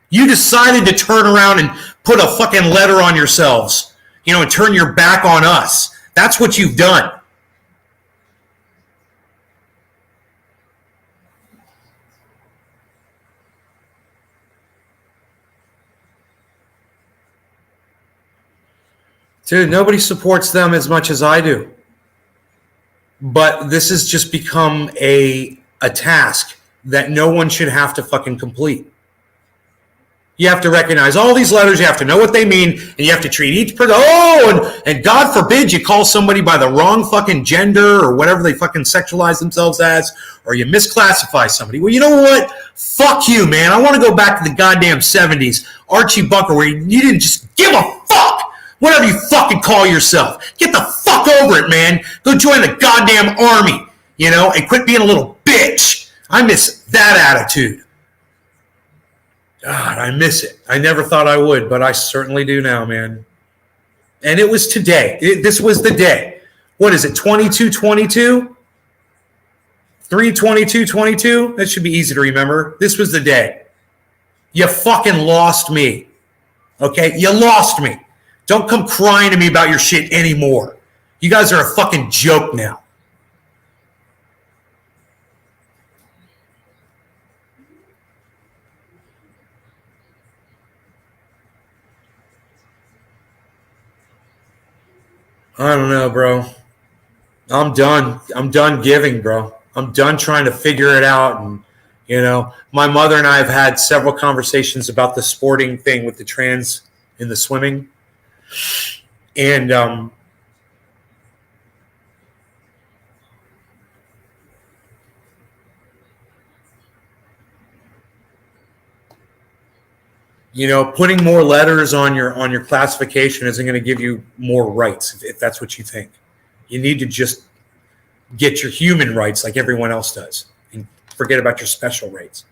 You decided to turn around and put a fucking letter on yourselves, you know, and turn your back on us. That's what you've done. Dude, nobody supports them as much as I do. But this has just become a task that no one should have to fucking complete. You have to recognize all these letters. You have to know what they mean, and you have to treat each person. Oh, and God forbid you call somebody by the wrong fucking gender or whatever they fucking sexualize themselves as, or you misclassify somebody. Well, you know what? Fuck you, man. I want to go back to the goddamn 70s, Archie Bunker, where you didn't just give a fuck. Whatever you fucking call yourself. Get the fuck over it, man. Go join the goddamn army, you know, and quit being a little bitch. I miss that attitude. God, I miss it. I never thought I would, but I certainly do now, man. And it was today. This was the day. What is it, 22-22? 3/22/22? That should be easy to remember. This was the day. You fucking lost me. Okay? You lost me. Don't come crying to me about your shit anymore. You guys are a fucking joke now. I don't know, bro. I'm done. I'm done giving, bro. I'm done trying to figure it out. And, you know, my mother and I have had several conversations about the sporting thing with the trans in the swimming. And, you know, putting more letters on your classification isn't going to give you more rights if that's what you think. You need to just get your human rights like everyone else does and forget about your special rights.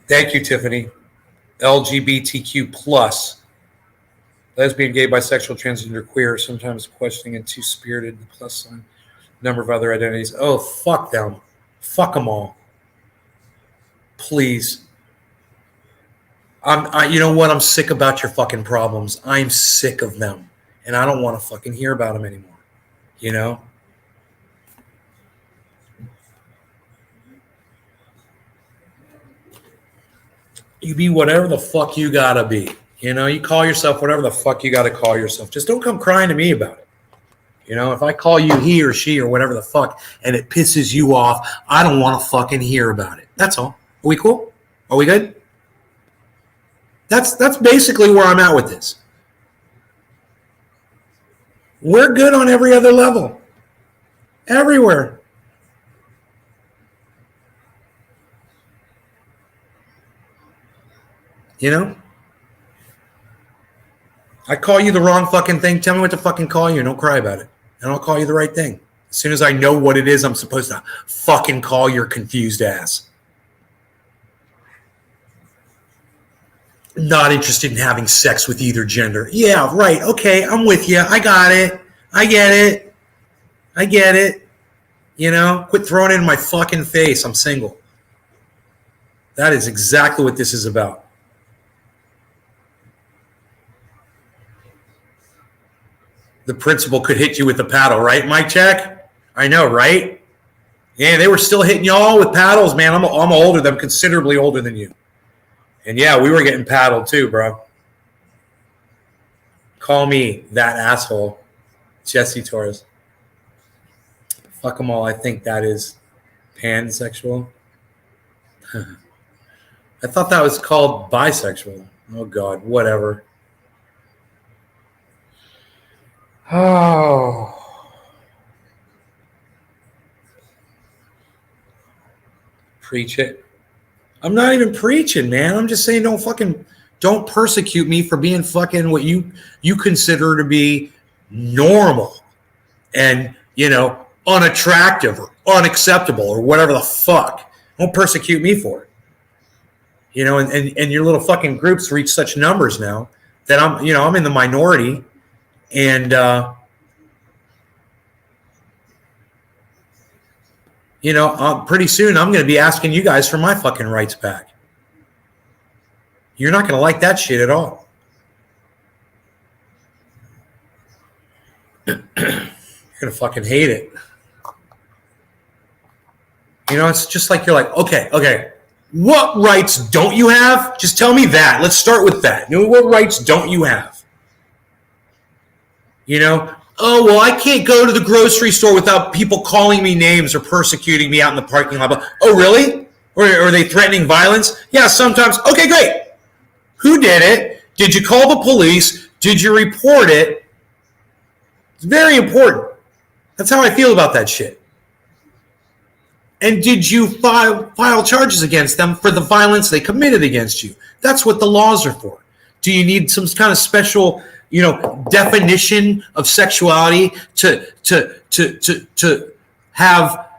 Thank you, Tiffany. LGBTQ plus. Lesbian, gay, bisexual, transgender, queer, sometimes questioning and two-spirited, the plus sign, number of other identities. Oh, fuck them. Fuck them all. Please. You know what? I'm sick about your fucking problems. I'm sick of them. And I don't want to fucking hear about them anymore. You know? You be whatever the fuck you gotta be. You know, you call yourself whatever the fuck you gotta call yourself. Just don't come crying to me about it. You know, if I call you he or she or whatever the fuck and it pisses you off, I don't want to fucking hear about it. That's all. Are we cool? Are we good? That's basically where I'm at with this. We're good on every other level. Everywhere. You know? I call you the wrong fucking thing. Tell me what to fucking call you and don't cry about it. And I'll call you the right thing. As soon as I know what it is, I'm supposed to fucking call your confused ass. Not interested in having sex with either gender. Yeah, right. Okay, I'm with you. I got it. I get it. I get it. You know, quit throwing it in my fucking face. I'm single. That is exactly what this is about. The principal could hit you with a paddle, right, Mike Check? I know, right? Yeah, they were still hitting y'all with paddles, man. I'm older than, considerably older than you. And yeah, we were getting paddled too, bro. Call me that asshole, Jesse Torres. Fuck them all. I think that is pansexual. I thought that was called bisexual. Oh, God, whatever. Oh. Preach it. I'm not even preaching, man. I'm just saying don't persecute me for being fucking what you consider to be normal and, you know, unattractive or unacceptable or whatever the fuck. Don't persecute me for it. You know, and your little fucking groups reach such numbers now that I'm in the minority. And pretty soon I'm going to be asking you guys for my fucking rights back. You're not going to like that shit at all. You're going to fucking hate it. It's just like you're like, okay. What rights don't you have? Just tell me that. Let's start with that. What rights don't you have? Oh, well, I can't go to the grocery store without people calling me names or persecuting me out in the parking lot. Oh, really? Or are they threatening violence? Yeah, sometimes. Okay, great. Who did it? Did you call the police? Did you report it? It's very important. That's how I feel about that shit. And did you file charges against them for the violence they committed against you? That's what the laws are for. Do you need some kind of special, definition of sexuality to have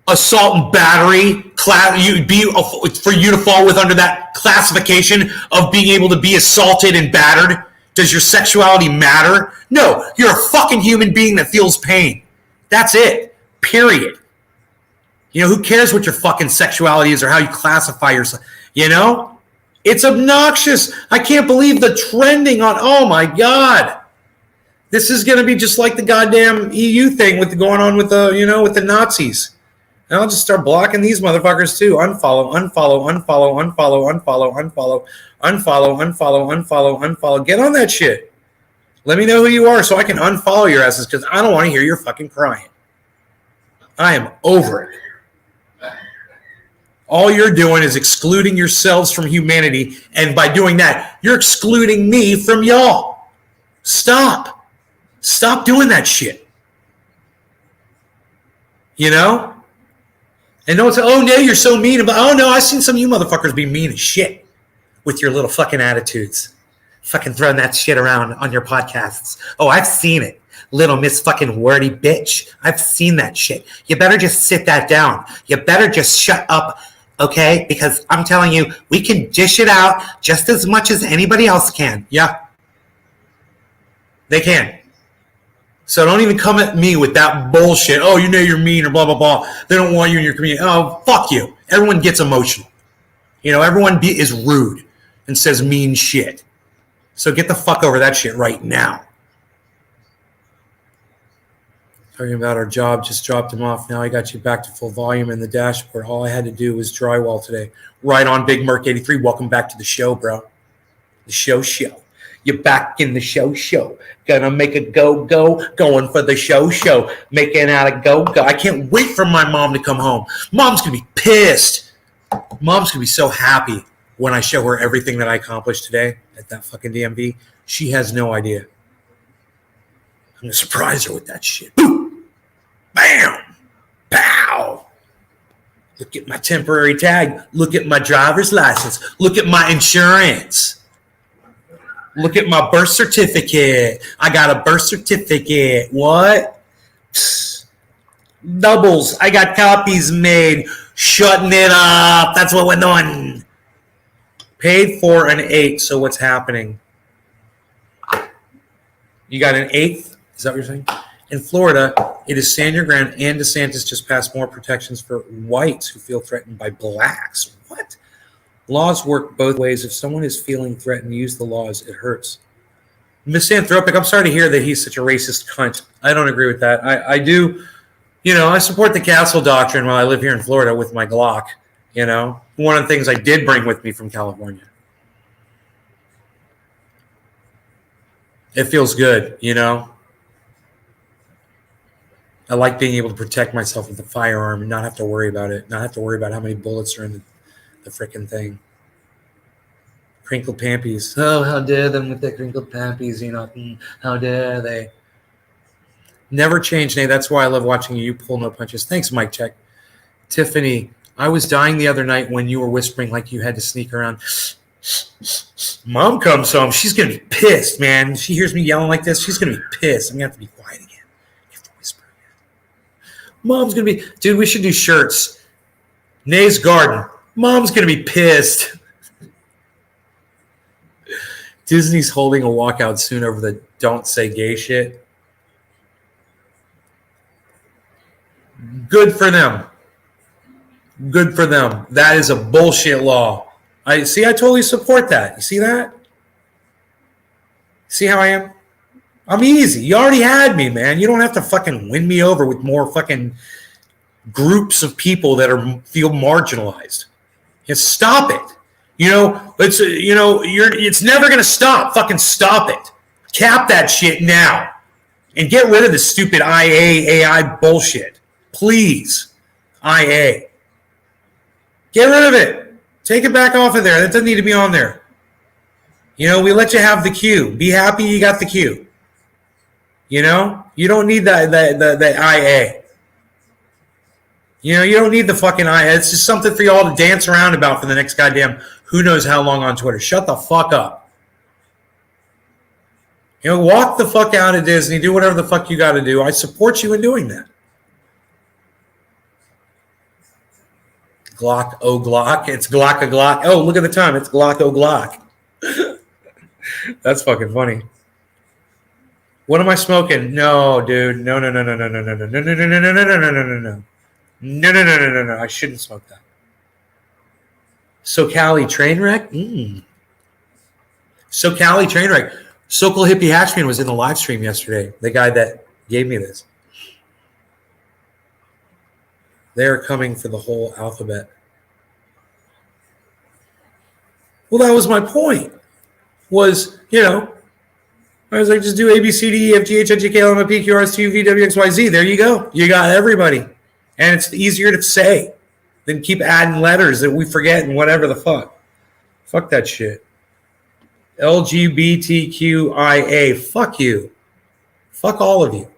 assault and battery for you to fall under that classification of being able to be assaulted and battered? Does your sexuality matter? No, you're a fucking human being that feels pain. That's it. Period. Who cares what your fucking sexuality is or how you classify yourself? It's obnoxious. I can't believe the trending on, oh my God. This is going to be just like the goddamn EU thing going on with the, with the Nazis. And I'll just start blocking these motherfuckers too. Unfollow. Get on that shit. Let me know who you are so I can unfollow your asses because I don't want to hear your fucking crying. I am over it. All you're doing is excluding yourselves from humanity, and by doing that, you're excluding me from y'all. Stop doing that shit. And don't say, oh, no, you're so mean. Oh, no, I've seen some of you motherfuckers be mean as shit with your little fucking attitudes. Fucking throwing that shit around on your podcasts. Oh, I've seen it. Little Miss fucking wordy bitch. I've seen that shit. You better just sit that down. You better just shut up, okay? Because I'm telling you, we can dish it out just as much as anybody else can. Yeah. They can. So don't even come at me with that bullshit. Oh, you're mean or blah, blah, blah. They don't want you in your community. Oh, fuck you. Everyone gets emotional. Everyone is rude and says mean shit. So get the fuck over that shit right now. Talking about our job, just dropped him off. Now I got you back to full volume in the dashboard. All I had to do was drywall today. Right on, Big Merc 83. Welcome back to the show, bro. The show. You're back in the show. Gonna make a go, going for the show. Making out a go. I can't wait for my mom to come home. Mom's gonna be pissed. Mom's gonna be so happy when I show her everything that I accomplished today at that fucking DMV. She has no idea. I'm gonna surprise her with that shit. Boom! Bam! Pow! Look at my temporary tag. Look at my driver's license. Look at my insurance. Look at my birth certificate. I got a birth certificate. What? Psst. Doubles. I got copies made. Shutting it up. That's what we're doing. Paid for an 8. So what's happening? You got an 8th? Is that what you're saying? In Florida, it is stand your ground, and DeSantis just passed more protections for whites who feel threatened by blacks. What? Laws work both ways. If someone is feeling threatened, use the laws. It hurts. Misanthropic, I'm sorry to hear that he's such a racist cunt. I don't agree with that. I do, I support the castle doctrine while I live here in Florida with my Glock, One of the things I did bring with me from California. It feels good, I like being able to protect myself with a firearm and not have to worry about it. Not have to worry about how many bullets are in the frickin' thing. Crinkled pampies. Oh, how dare them with their crinkled pampies, how dare they. Never change, Nate. That's why I love watching you pull no punches. Thanks, Mike Check. Tiffany, I was dying the other night when you were whispering like you had to sneak around. Mom comes home. She's going to be pissed, man. She hears me yelling like this. She's going to be pissed. I'm going to have to be quiet again. You have to whisper again. Mom's going to be, dude, we should do shirts. Nay's Garden. Mom's going to be pissed. Disney's holding a walkout soon over the don't say gay shit. Good for them. Good for them. That is a bullshit law. I totally support that. You see that? See how I am? I'm easy. You already had me, man. You don't have to fucking win me over with more fucking groups of people that feel marginalized. Just stop it. It's never gonna stop. Fucking stop it. Cap that shit now. And get rid of this stupid AI bullshit. Please. IA. Get rid of it. Take it back off of there. That doesn't need to be on there. We let you have the queue. Be happy you got the queue. You don't need the IA. You don't need the fucking IA. It's just something for y'all to dance around about for the next goddamn who knows how long on Twitter. Shut the fuck up. Walk the fuck out of Disney. Do whatever the fuck you got to do. I support you in doing that. Glock, oh Glock. It's Glock, a Glock. Oh, look at the time. It's Glock, oh Glock. That's fucking funny. What am I smoking? No, dude. No. No. I shouldn't smoke that. SoCali train wreck? SoCali train wreck. Sokol Hippie Hatchman was in the live stream yesterday. The guy that gave me this. They're coming for the whole alphabet. Well, that was my point. I was like, just do A, B, C, D, E, F, G, H, I, J, K, L, M, N, P, Q, R, S, T, U, V, W, X, Y, Z. There you go. You got everybody. And it's easier to say than keep adding letters that we forget and whatever the fuck. Fuck that shit. LGBTQIA. Fuck you. Fuck all of you.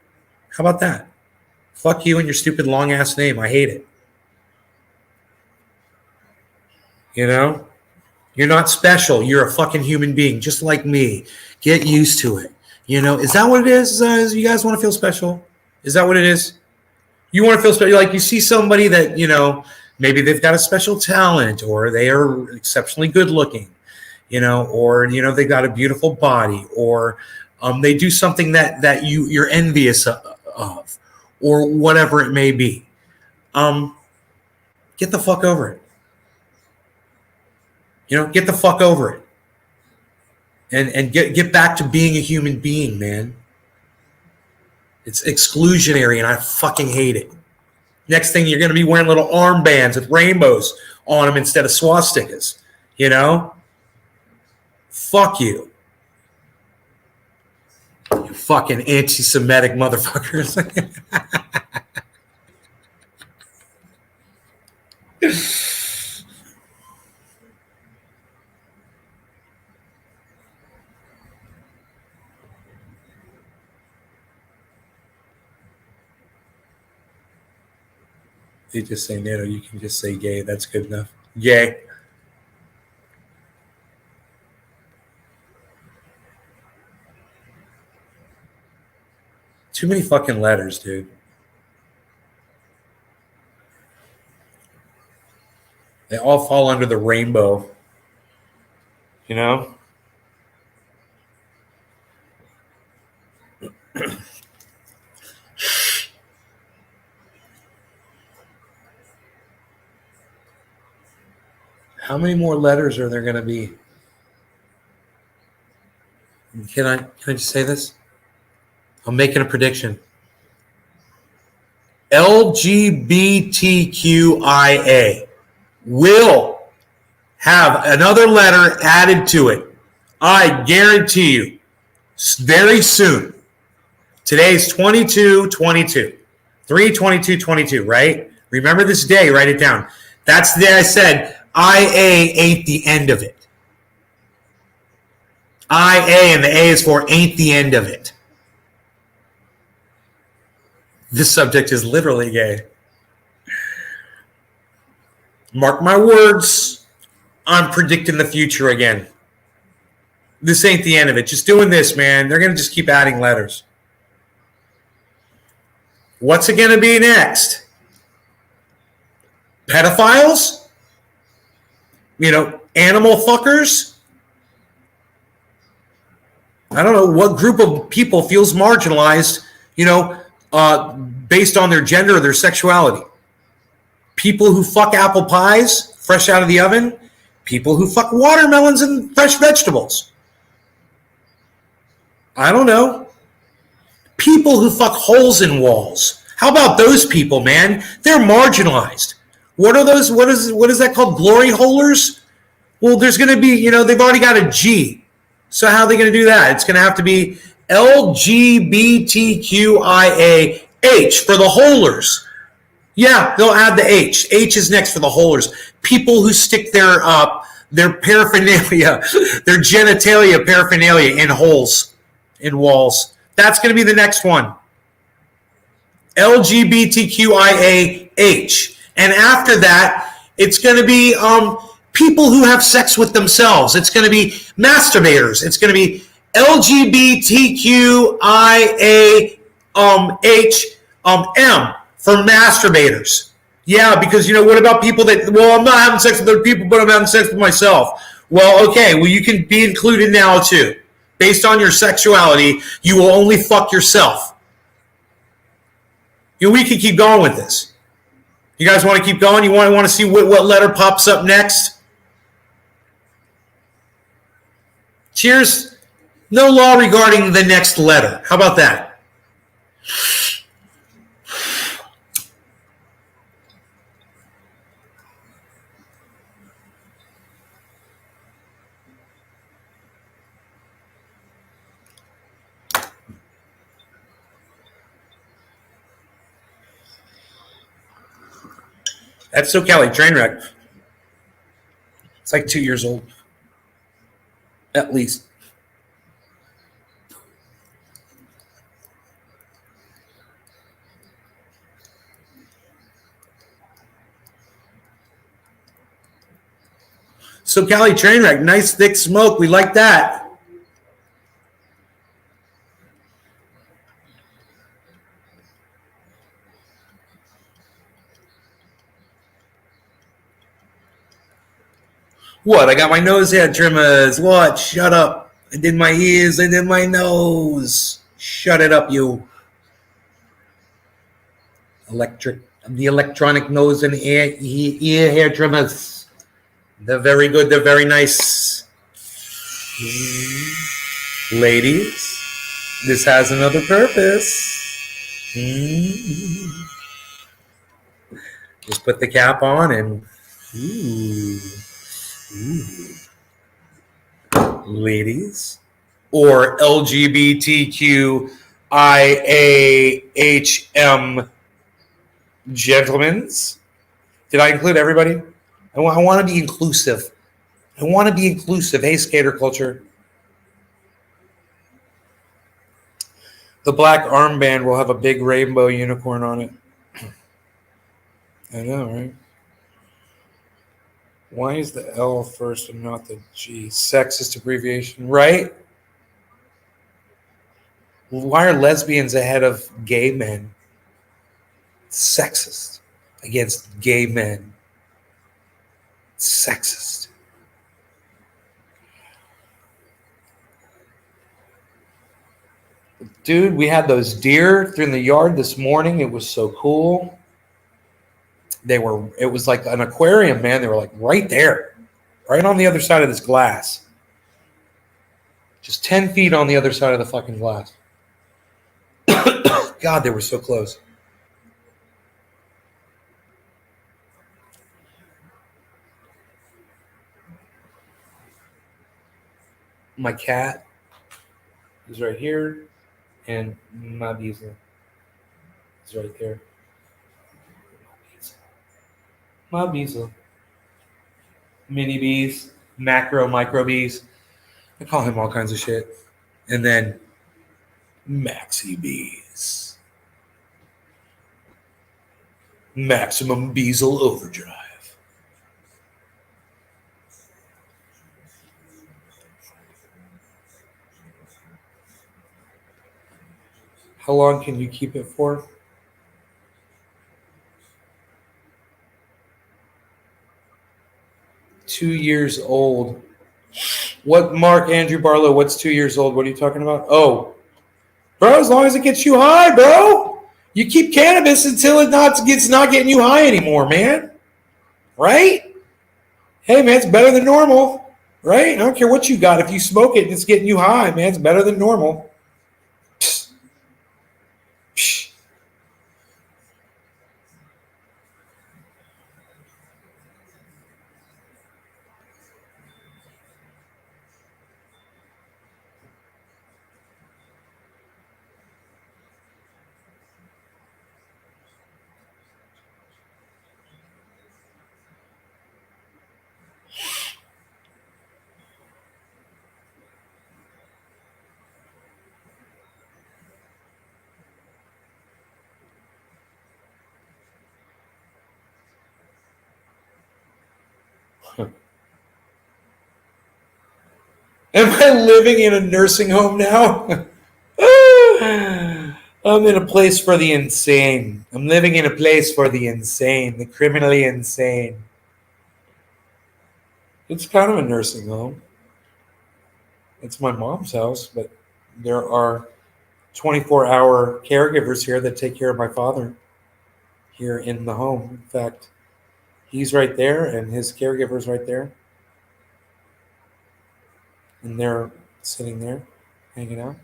How about that? Fuck you and your stupid long-ass name. I hate it. You're not special. You're a fucking human being, just like me. Get used to it. Is that what it is? You guys want to feel special? Is that what it is? You want to feel special? Like you see somebody that, maybe they've got a special talent or they are exceptionally good looking, or, they got a beautiful body or they do something that you're envious of or whatever it may be. Get the fuck over it. Get the fuck over it. And get back to being a human being, man. It's exclusionary, and I fucking hate it. Next thing, you're going to be wearing little armbands with rainbows on them instead of swastikas. Fuck you. You fucking anti-Semitic motherfuckers. You just say NATO, you can just say gay. That's good enough. Gay. Too many fucking letters, dude. They all fall under the rainbow. How many more letters are there going to be? Can I just say this? I'm making a prediction. LGBTQIA will have another letter added to it. I guarantee you, very soon. Today's 22/22. 3/22/22, right? Remember this day, write it down. That's the day I said IA ain't the end of it. IA and the A is for ain't the end of it. This subject is literally gay. Mark my words, I'm predicting the future again. This ain't the end of it. Just doing this, man. They're going to just keep adding letters. What's it going to be next? Pedophiles? Animal fuckers? I don't know what group of people feels marginalized, based on their gender or their sexuality. People who fuck apple pies fresh out of the oven. People who fuck watermelons and fresh vegetables. I don't know. People who fuck holes in walls. How about those people, man? They're marginalized. What are those? What is that called? Glory holers? Well, there's going to be, they've already got a G. So how are they going to do that? It's going to have to be LGBTQIA-H for the holers. Yeah, they'll add the H. H is next for the holers. People who stick their paraphernalia, their genitalia paraphernalia in holes, in walls. That's going to be the next one. LGBTQIA-H. And after that, it's going to be people who have sex with themselves. It's going to be masturbators. It's going to be LGBTQIA-M for masturbators. Yeah, because, what about people that, I'm not having sex with other people, but I'm having sex with myself. Well, okay, you can be included now too. Based on your sexuality, you will only fuck yourself. We can keep going with this. You guys want to keep going? You want to see what letter pops up next? Cheers. No law regarding the next letter. How about that? That's SoCal train wreck. It's like 2 years old. At least. SoCal train wreck. Nice thick smoke. We like that. What? I got my nose hair trimmers. What? Shut up. I did my ears. I did my nose. Shut it up, you. The electronic nose and ear hair trimmers. They're very good. They're very nice. Ladies, this has another purpose. Just put the cap on and... Ladies, or LGBTQIAHM gentlemen. Did I include everybody? I want to be inclusive. Hey, skater culture. The black armband will have a big rainbow unicorn on it. I know, right? Why is the L first and not the G? Sexist abbreviation, right? Why are lesbians ahead of gay men? Sexist against gay men. Sexist. Dude, we had those deer through the yard this morning. It was so cool. It was like an aquarium, man. They were like right there, right on the other side of this glass. Just 10 feet on the other side of the fucking glass. God, they were so close. My cat is right here, and my beezel is right there. My beezel. Mini bees, macro, micro bees. I call him all kinds of shit. And then maxi bees. Maximum beezel overdrive. How long can you keep it for? Two years old. What, Mark Andrew Barlow, what's 2 years old? What are you talking about? Oh, bro, as long as it gets you high, bro. You keep cannabis until it's not getting you high anymore, man. Right? Hey, man, it's better than normal. Right? I don't care what you got. If you smoke it and it's getting you high, man, it's better than normal. Psst. Psst. Am I living in a nursing home now? I'm in a place for the insane. I'm living in a place for the insane, the criminally insane. It's kind of a nursing home. It's my mom's house, but there are 24-hour caregivers here that take care of my father here in the home. In fact, he's right there and his caregiver's right there. And they're sitting there hanging out.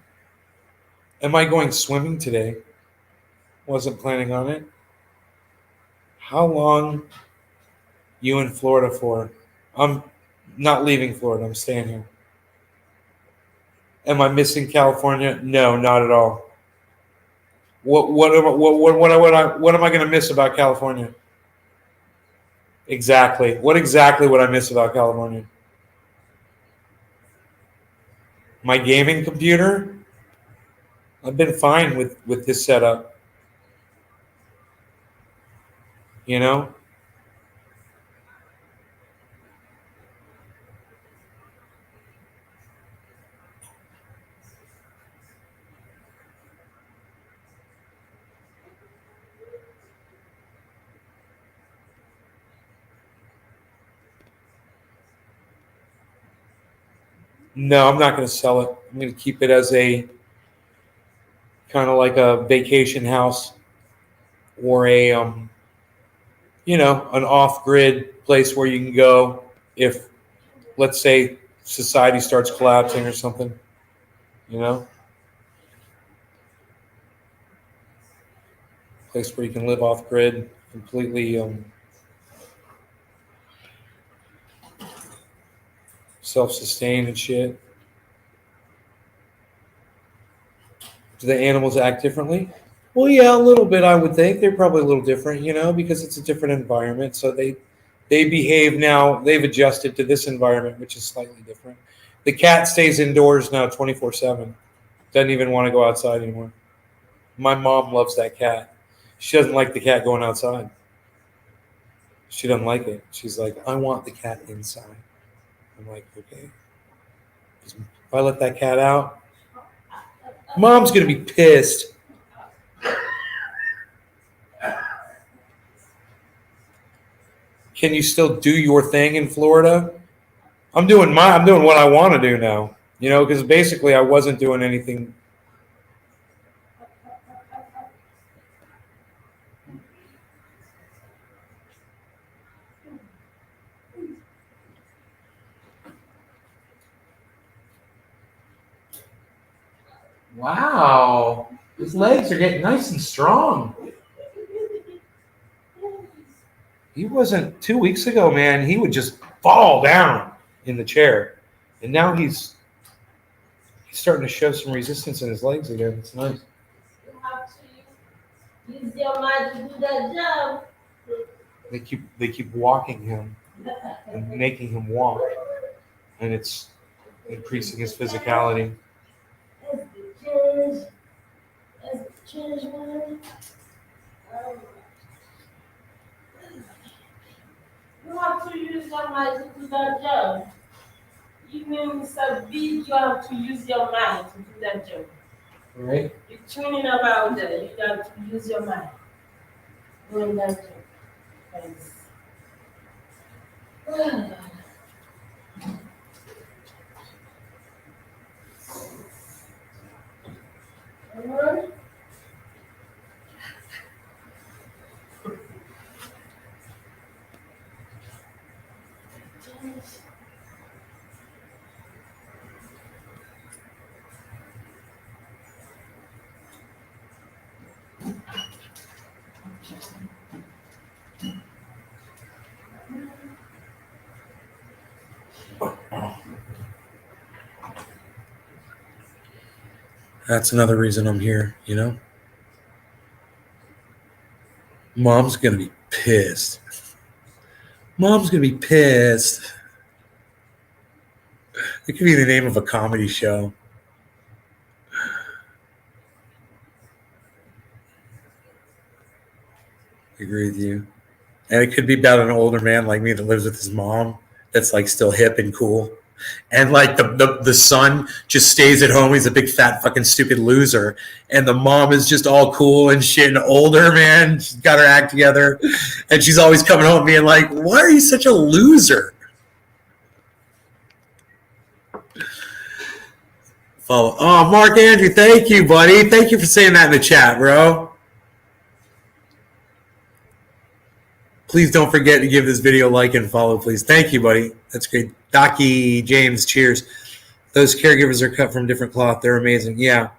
Am I going swimming today? Wasn't planning on it. How long you in Florida for? I'm not leaving Florida. I'm staying here. Am I missing California? No, not at all. What am I going to miss about California? Exactly. What exactly would I miss about California? My gaming computer? I've been fine with this setup. You know? No, I'm not going to sell it. I'm going to keep it as a kind of like a vacation house or a an off-grid place where you can go if, let's say, society starts collapsing or something. You know, place where you can live off-grid, completely self-sustained and shit. Do the animals act differently? Well, yeah, a little bit. I would think they're probably a little different, because it's a different environment. So they behave now. They've adjusted to this environment, which is slightly different. The cat stays indoors now 24/7. Doesn't even want to go outside anymore. My mom loves that cat. She doesn't like the cat going outside. She doesn't like it. She's like, I want the cat inside. I'm like, okay. If I let that cat out, mom's gonna be pissed. Can you still do your thing in Florida? I'm doing what I want to do now. Because basically I wasn't doing anything. Wow. His legs are getting nice and strong. He wasn't 2 weeks ago, man. He would just fall down in the chair. And now he's starting to show some resistance in his legs again. It's nice. You have to use your mind to do that job. They keep walking him and making him walk. And it's increasing his physicality. That's the change. That's the change, man. You have to use your mind to do that job. Even so big, you have to use your mind to do that job. Right? You're tuning about that. You got to use your mind doing that job. Thanks. Alright. That's another reason I'm here, you know? Mom's going to be pissed. Mom's going to be pissed. It could be the name of a comedy show. I agree with you. And it could be about an older man like me that lives with his mom that's like still hip and cool. And like the son just stays at home. He's a big fat fucking stupid loser. And the mom is just all cool and shit and older, man. She's got her act together. And she's always coming home being like, why are you such a loser? Follow. Oh, Mark Andrew, thank you, buddy. Thank you for saying that in the chat, bro. Please don't forget to give this video a like and follow, please. Thank you, buddy. That's great. Docky James, cheers. Those caregivers are cut from different cloth. They're amazing. Yeah.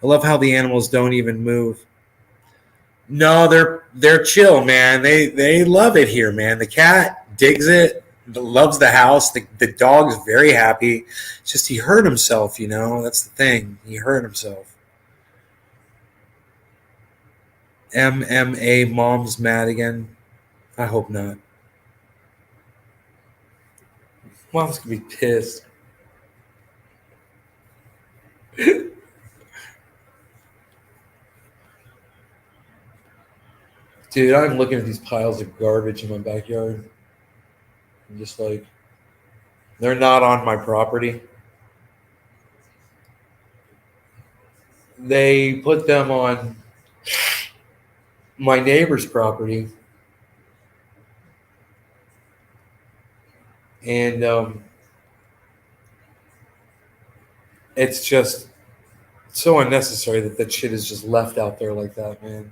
I love how the animals don't even move. No, they're chill, man. They love it here, man. The cat digs it, loves the house. The dog's very happy. It's just he hurt himself, you know. That's the thing. He hurt himself. MMA mom's mad again. I hope not. Mom's gonna be pissed. Dude, I'm looking at these piles of garbage in my backyard. I'm just like, they're not on my property. They put them on my neighbor's property. And it's just so unnecessary that shit is just left out there like that, man.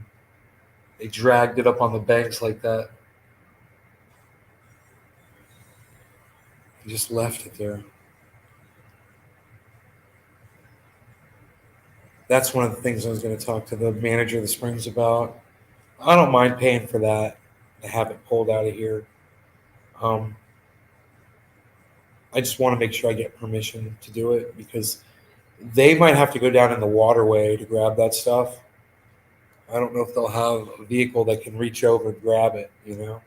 They dragged it up on the banks like that. Just left it there. That's one of the things I was going to talk to the manager of the Springs about. I don't mind paying for that to have it pulled out of here. I just want to make sure I get permission to do it because they might have to go down in the waterway to grab that stuff. I don't know if they'll have a vehicle that can reach over and grab it, you know.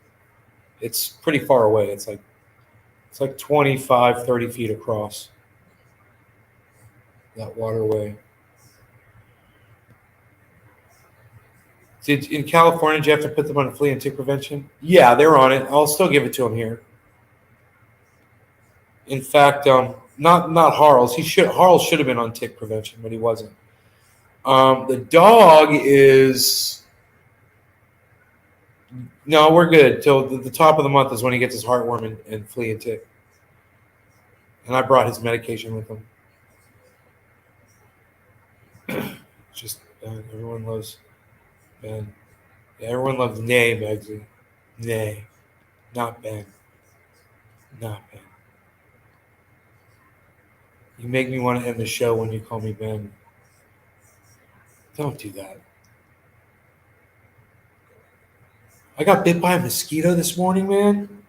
It's pretty far away. It's like 25, 30 feet across that waterway. In California, did you have to put them on flea and tick prevention? Yeah, they're on it. I'll still give it to them here. In fact, not Harles. Harles should have been on tick prevention, but he wasn't. The dog is no, we're good till the top of the month is when he gets his heartworm and flea and tick. And I brought his medication with him. Just everyone loves Ben. Yeah, everyone loves Nay, Megsy. Nay, not Ben. Not Ben. You make me want to end the show when you call me Ben. Don't do that. I got bit by a mosquito this morning, man.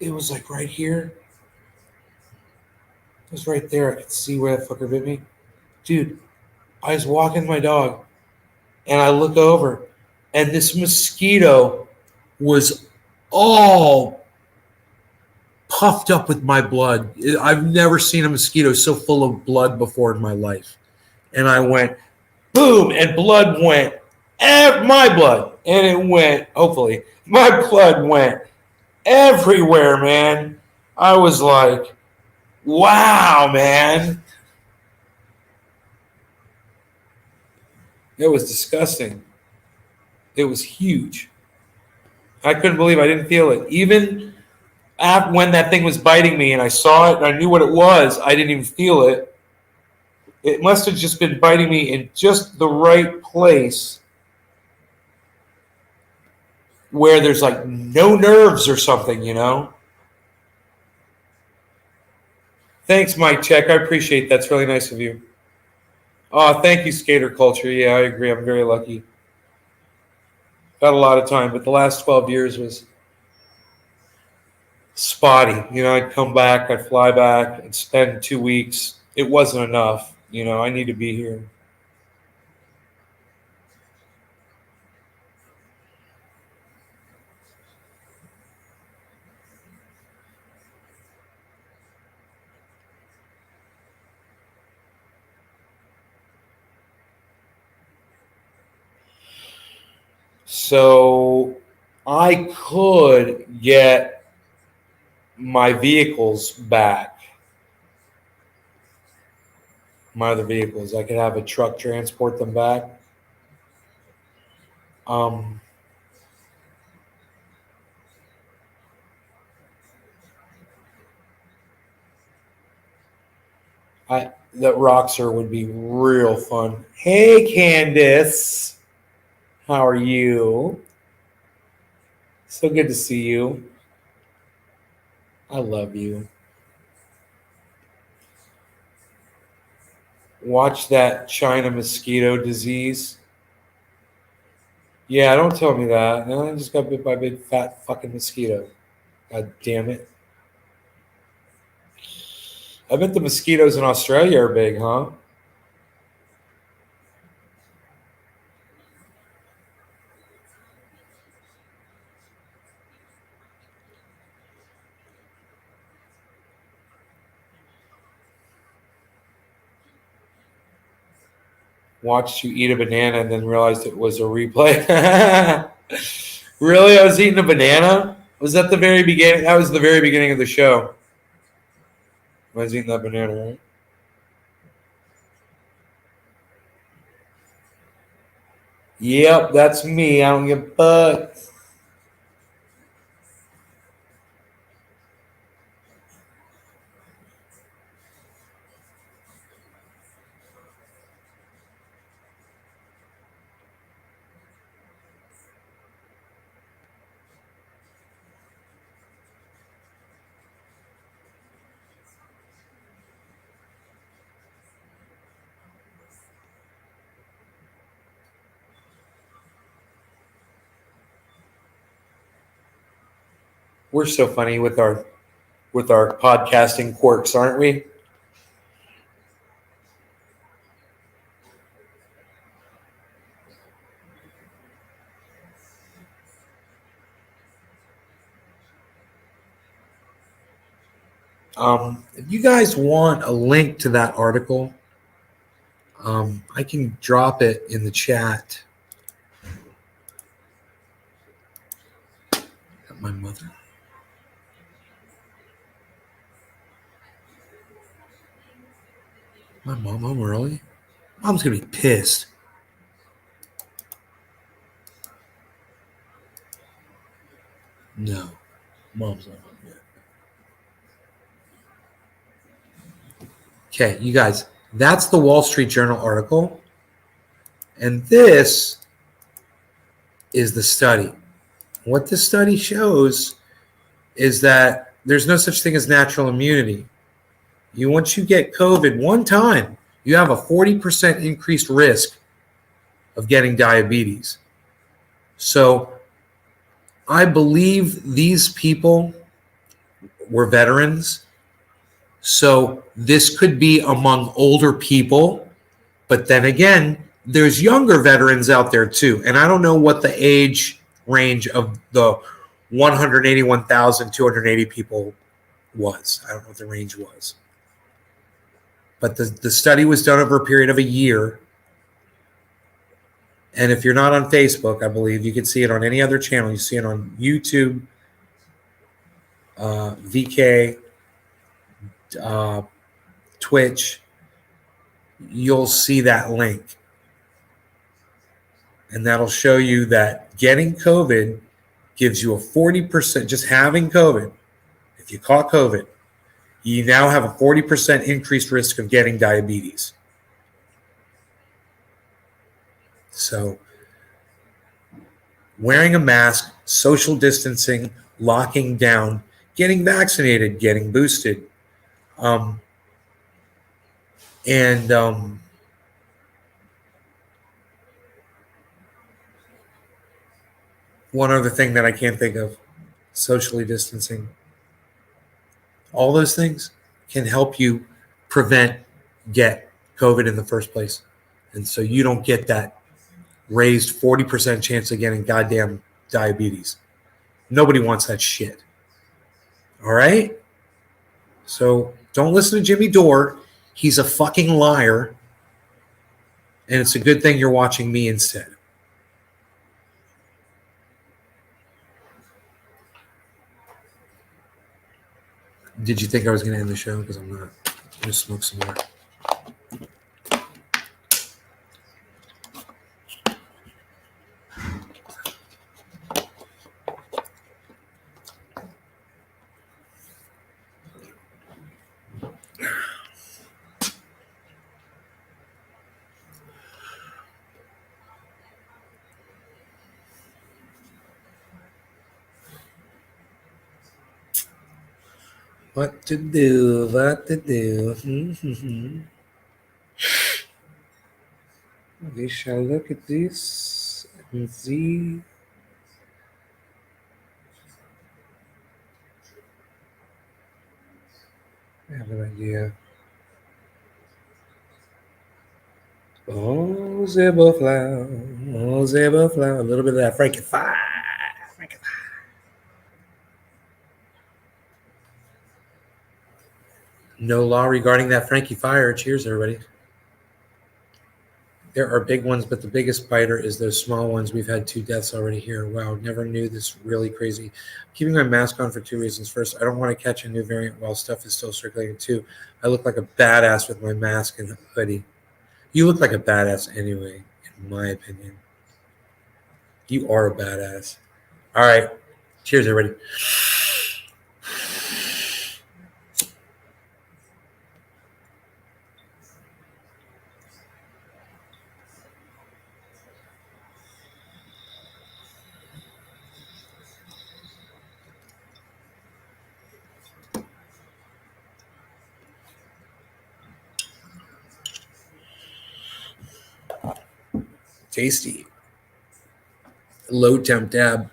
It was like right here. It was right there. I could see where that fucker bit me. Dude, I was walking my dog, and I look over, and this mosquito was all puffed up with my blood. I've never seen a mosquito so full of blood before in my life. And I went, boom, and blood went, my blood, and it went, hopefully, my blood went everywhere, man. I was like, wow, man. It was disgusting. It was huge. I couldn't believe I didn't feel it. Even when that thing was biting me and I saw it and I knew what it was, I didn't even feel it. It must have just been biting me in just the right place where there's like no nerves or something, you know? Thanks, Mike Check. I appreciate that. That's really nice of you. Oh, thank you, Skater Culture. Yeah, I agree. I'm very lucky. Got a lot of time, but the last 12 years was spotty. You know, I'd come back, I'd fly back, and spend 2 weeks. It wasn't enough. You know, I need to be here. So I could get my vehicles back. My other vehicles. I could have a truck transport them back. Um, that Roxer would be real fun. Hey, Candace. How are you? So good to see you. I love you. Watch that China mosquito disease. Yeah, don't tell me that. No, I just got bit by a big fat fucking mosquito. God damn it. I bet the mosquitoes in Australia are big, huh? Watched you eat a banana and then realized it was a replay. Really? I was eating a banana? Was that the very beginning? That was the very beginning of the show. I was eating that banana, right? Yep, that's me. I don't give a fuck. We're so funny with our podcasting quirks, aren't we? If you guys want a link to that article, I can drop it in the chat. My mother. My mom home early? Mom's going to be pissed. No. Mom's not home yet. Okay, you guys, that's the Wall Street Journal article. And this is the study. What the study shows is that there's no such thing as natural immunity. Once you get COVID one time, you have a 40% increased risk of getting diabetes. So I believe these people were veterans. So this could be among older people. But then again, there's younger veterans out there too. And I don't know what the age range of the 181,280 people was. I don't know what the range was. But the study was done over a period of a year. And if you're not on Facebook, I believe, you can see it on any other channel. You see it on YouTube, VK, Twitch. You'll see that link. And that'll show you that getting COVID gives you a 40%, just having COVID. If you caught COVID, you now have a 40% increased risk of getting diabetes. So wearing a mask, social distancing, locking down, getting vaccinated, getting boosted. And one other thing that I can't think of, socially distancing. All those things can help you get COVID in the first place. And so you don't get that raised 40% chance of getting goddamn diabetes. Nobody wants that shit. All right? So don't listen to Jimmy Dore. He's a fucking liar. And it's a good thing you're watching me instead. Did you think I was going to end the show? Because I'm not. I'm going to smoke some more. What to do, what to do. Mm-hmm. We shall look at this and see. I have an idea. Oh, zebra flower, oh, zebra flower. A little bit of that Frankie Fire. No law regarding that Frankie Fire. Cheers, everybody. There are big ones, but the biggest biter is those small ones. We've had 2 deaths already here. Wow, never knew this. Really crazy. Keeping my mask on for 2 reasons. First, I don't want to catch a new variant while stuff is still circulating. 2, I look like a badass with my mask and hoodie. You look like a badass anyway, in my opinion. You are a badass. All right. Cheers, everybody. Tasty. Low temp dab.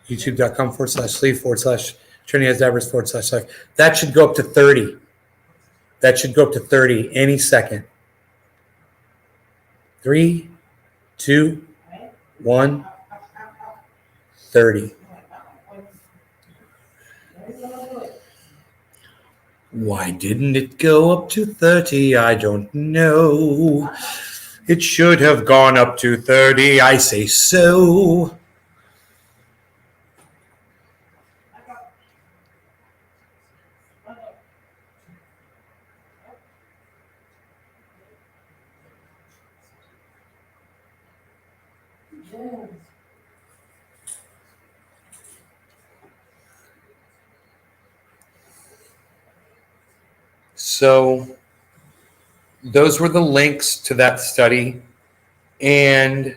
YouTube.com/sleeve/Trinidad/life. That should go up to 30. That should go up to 30 any second. 3, 2, 1, 30. Why didn't it go up to 30? I don't know. It should have gone up to 30. I say so. Yes. So those were the links to that study. And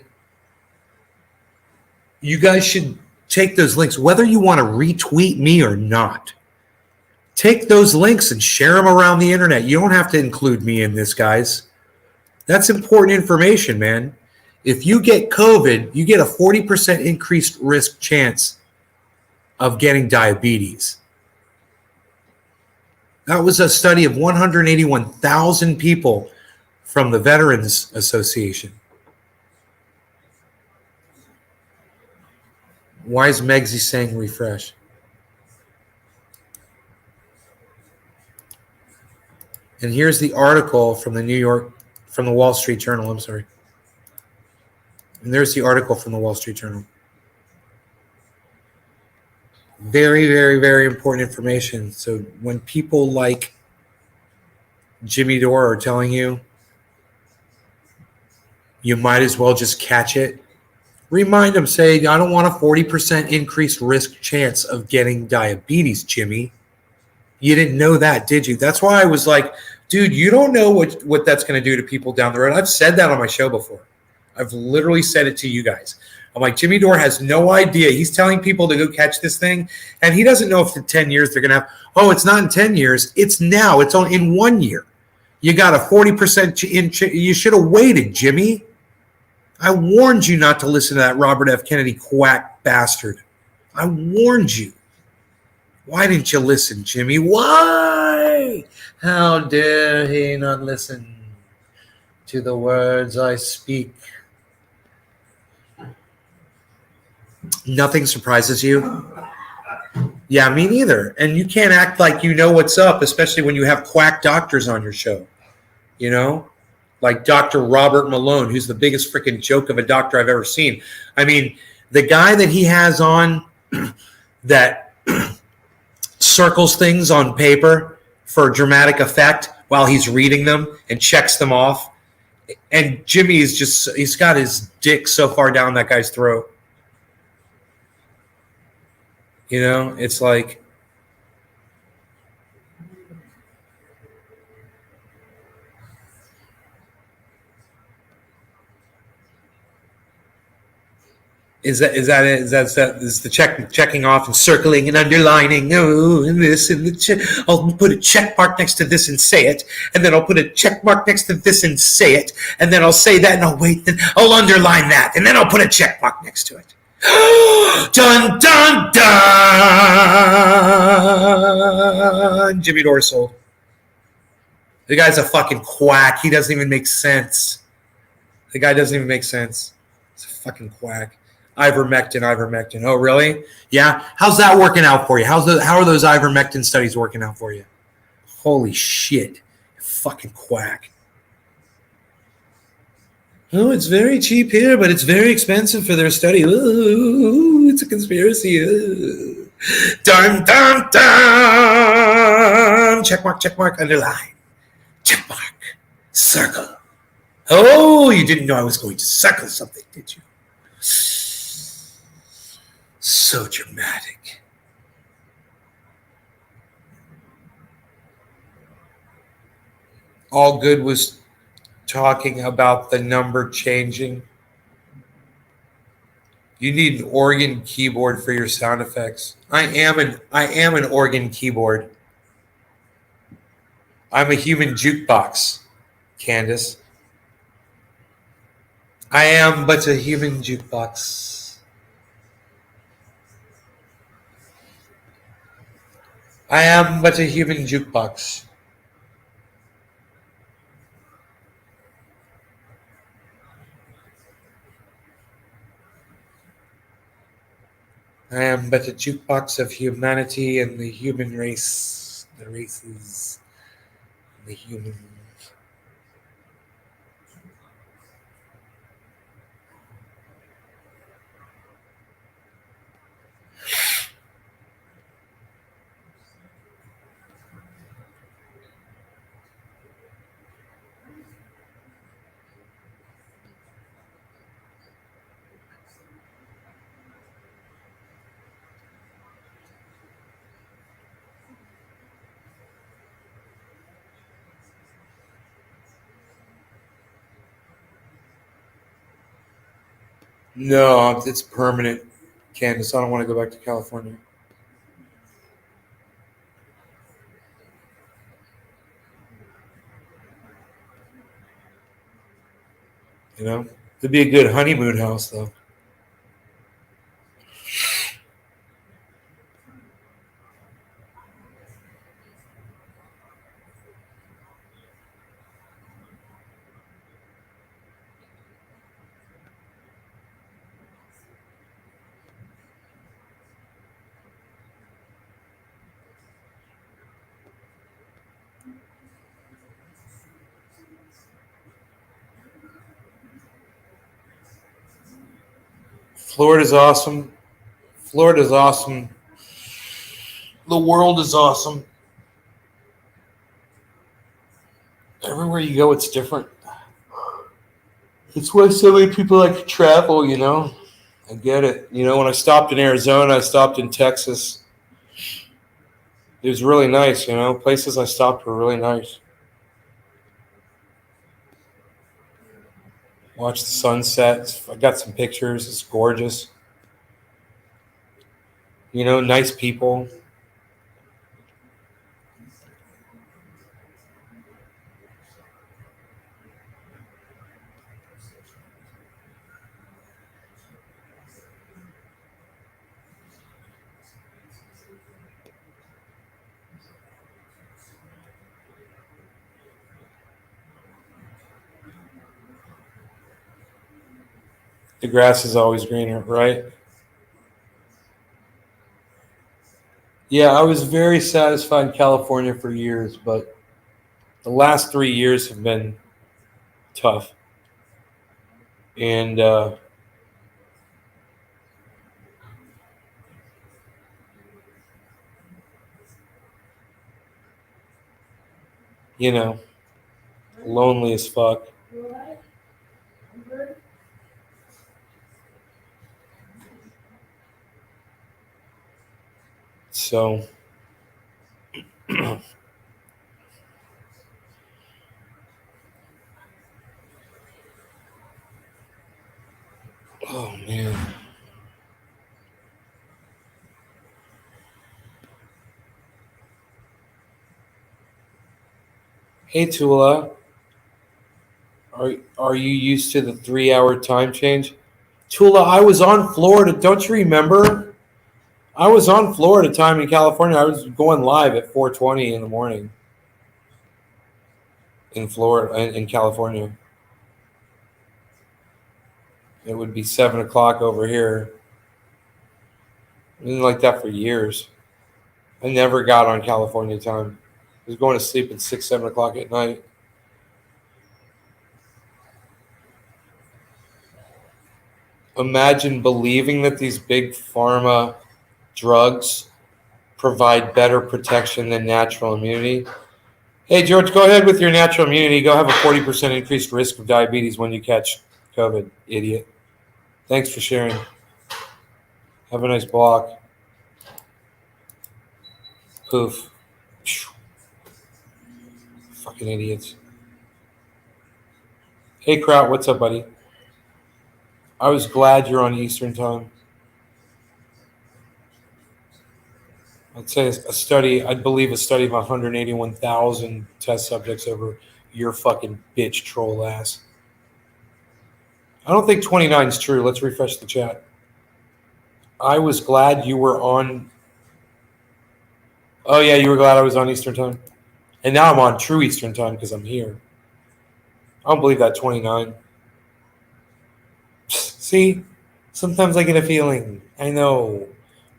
you guys should take those links, whether you want to retweet me or not. Take those links and share them around the internet. You don't have to include me in this, guys. That's important information, man. If you get COVID, you get a 40% increased risk chance of getting diabetes. That was a study of 181,000 people from the Veterans Association. Why is Megsy saying refresh? And here's the article from the Wall Street Journal. I'm sorry. And there's the article from the Wall Street Journal. Very, very, very important information. So when people like Jimmy Dore are telling you, you might as well just catch it, remind them, say, I don't want a 40% increased risk chance of getting diabetes, Jimmy. You didn't know that, did you? That's why I was like, dude, you don't know what that's going to do to people down the road. I've said that on my show before. I've literally said it to you guys. I'm like, Jimmy Dore has no idea. He's telling people to go catch this thing, and he doesn't know if in 10 years they're going to have, oh, it's not in 10 years. It's now. It's in 1 year. You got a 40% you should have waited, Jimmy. I warned you not to listen to that Robert F. Kennedy quack bastard. I warned you. Why didn't you listen, Jimmy? Why? How dare he not listen to the words I speak? Nothing surprises you? Yeah, me neither. And you can't act like you know what's up, especially when you have quack doctors on your show. You know? Like Dr. Robert Malone, who's the biggest freaking joke of a doctor I've ever seen. I mean, the guy that he has on that circles things on paper for dramatic effect while he's reading them and checks them off. And Jimmy is just, he's got his dick so far down that guy's throat. You know, it's like, is the checking off and circling and underlining? Oh, and this and the I'll put a check mark next to this and say it, and then I'll put a check mark next to this and say it, and then I'll say that and I'll wait, then I'll underline that, and then I'll put a check mark next to it. Dun dun dun! Jimmy Dore sold. The guy's a fucking quack. He doesn't even make sense. The guy doesn't even make sense. He's a fucking quack. Ivermectin. Oh, really? Yeah. How's that working out for you? How are those ivermectin studies working out for you? Holy shit. Fucking quack. Oh, it's very cheap here, but it's very expensive for their study. Ooh, it's a conspiracy. Ooh. Dun, dun, dun. Check mark, underline. Check mark. Circle. Oh, you didn't know I was going to circle something, did you? So dramatic. All good was talking about the number changing. You need an organ keyboard for your sound effects. I am an organ keyboard. I'm a human jukebox, Candace. I am but a human jukebox. I am but a human jukebox. I am but a jukebox of humanity and the human race, the races, the humans. No, it's permanent, Candace. I don't want to go back to California. You know, it'd be a good honeymoon house, though. Florida's awesome. Florida's awesome. The world is awesome. Everywhere you go, it's different. It's why so many people like to travel, you know. I get it. You know, when I stopped in Arizona, I stopped in Texas. It was really nice, you know. Places I stopped were really nice. Watch the sunset. I got some pictures. It's gorgeous. You know, nice people. The grass is always greener, right? Yeah, I was very satisfied in California for years, but the last 3 years have been tough. And, you know, lonely as fuck. So, oh man. Hey Tula, are you used to the 3 hour time change? Tula, I was on Florida. Don't you remember? I was on Florida time in California. I was going live at 4:20 in the morning in Florida, in California. It would be 7 o'clock over here. I've been like that for years. I never got on California time. I was going to sleep at 6, 7 o'clock at night. Imagine believing that these big pharma drugs provide better protection than natural immunity. Hey, George, go ahead with your natural immunity. Go have a 40% increased risk of diabetes when you catch COVID, idiot. Thanks for sharing. Have a nice block. Poof. Fucking idiots. Hey, Kraut, what's up, buddy? I was glad you're on Eastern time. I'd say I'd believe a study of 181,000 test subjects over your fucking bitch troll ass. I don't think 29 is true. Let's refresh the chat. I was glad you were on. Oh, yeah, you were glad I was on Eastern time. And now I'm on true Eastern time because I'm here. I don't believe that 29. See, sometimes I get a feeling. I know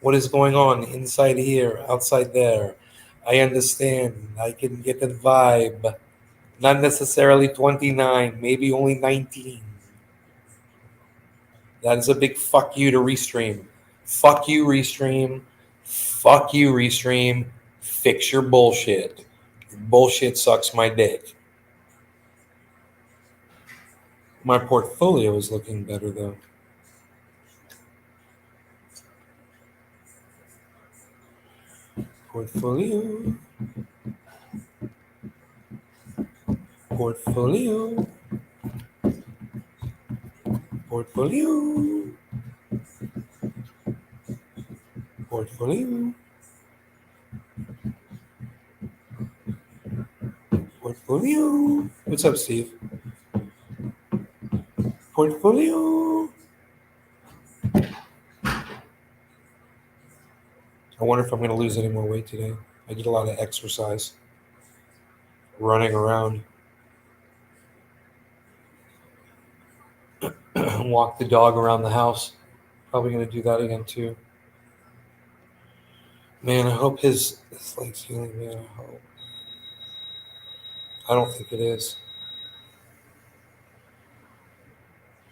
what is going on inside here, outside there. I understand. I can get the vibe. Not necessarily 29, maybe only 19. That is a big fuck you to Restream. Fuck you, Restream. Fuck you, Restream. Fix your bullshit. Your bullshit sucks my dick. My portfolio is looking better, though. Portfolio. Portfolio. Portfolio. Portfolio. Portfolio. What's up, Steve? Portfolio. I wonder if I'm going to lose any more weight today. I get a lot of exercise, running around, walk the dog around the house. Probably going to do that again too. Man, I hope his leg's healing. Man, I hope. I don't think it is.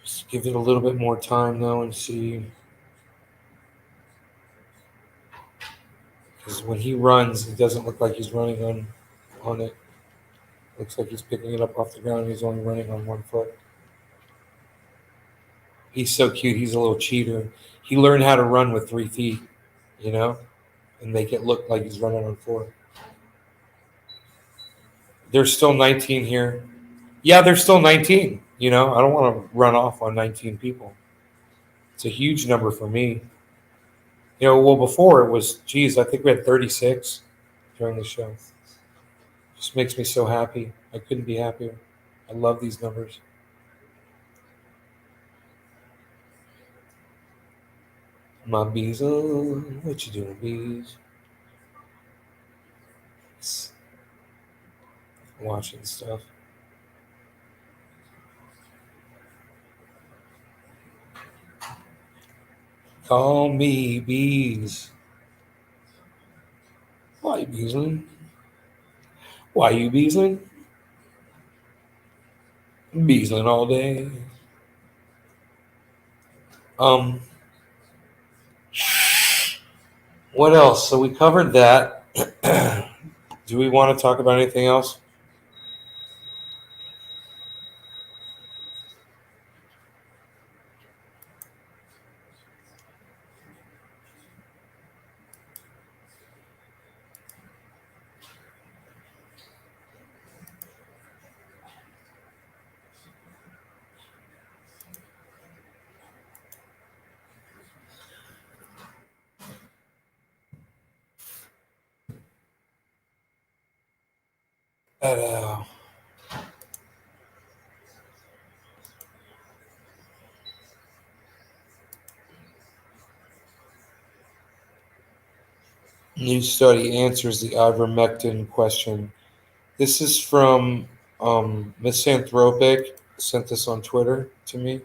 Just give it a little bit more time though and see. Because when he runs, it doesn't look like he's running on it. Looks like he's picking it up off the ground. He's only running on one foot. He's so cute. He's a little cheater. He learned how to run with 3 feet, and make it look like he's running on 4. There's still 19 here. Yeah, there's still 19. I don't want to run off on 19 people. It's a huge number for me. Well, before it was, I think we had 36 during the show. Just makes me so happy. I couldn't be happier. I love these numbers. My bees on. What you doing, bees? Watching stuff. Call me bees. Why you beesling? Why you beesling? Beesling all day. What else? So we covered that. Do we want to talk about anything else? New study answers the ivermectin question. This is from Misanthropic. Sent this on Twitter to me.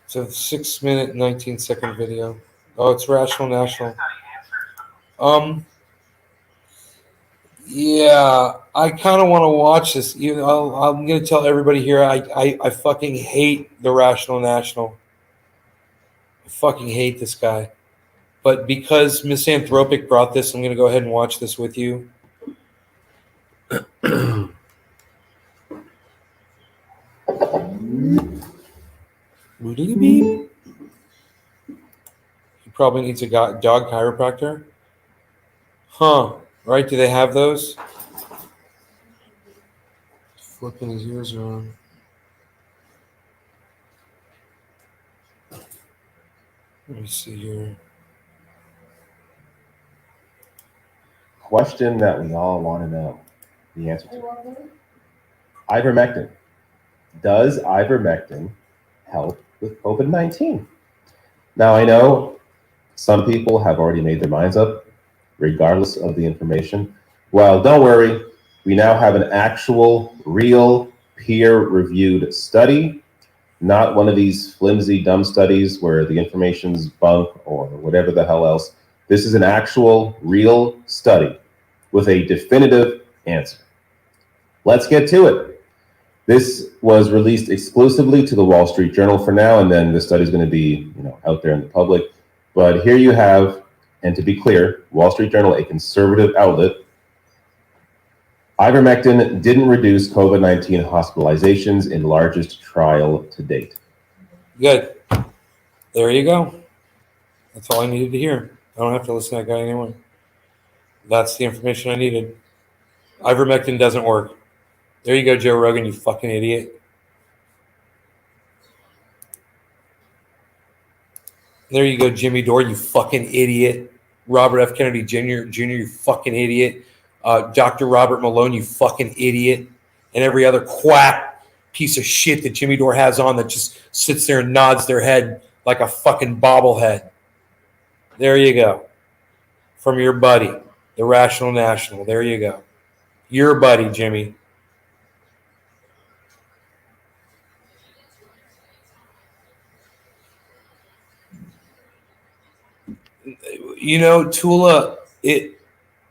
It's a 6-minute, 19-second video. Oh, it's Rational National. Yeah, I kind of want to watch this. I'm going to tell everybody here, I fucking hate the Rational National. I fucking hate this guy. But because Misanthropic brought this, I'm going to go ahead and watch this with you. He probably needs a dog chiropractor. Huh. Right? Do they have those? Flipping his ears around. Let me see here. Question that we all want to know the answer to. Ivermectin. Does ivermectin help with COVID-19? Now, I know some people have already made their minds up, regardless of the information. Well, don't worry. We now have an actual, real, peer-reviewed study, not one of these flimsy, dumb studies where the information's bunk or whatever the hell else. This is an actual, real study with a definitive answer. Let's get to it. This was released exclusively to the Wall Street Journal for now, and then the study is going to be, out there in the public. But here you have, and to be clear, Wall Street Journal, a conservative outlet, ivermectin didn't reduce COVID-19 hospitalizations in largest trial to date. Good. There you go. That's all I needed to hear. I don't have to listen to that guy anymore. That's the information I needed. Ivermectin doesn't work. There you go, Joe Rogan, you fucking idiot. There you go, Jimmy Dore, you fucking idiot. Robert F. Kennedy Jr., you fucking idiot. Dr. Robert Malone, you fucking idiot. And every other quack piece of shit that Jimmy Dore has on that just sits there and nods their head like a fucking bobblehead. There you go. From your buddy, the Rational National. There you go. Your buddy, Jimmy. You know, Tula, they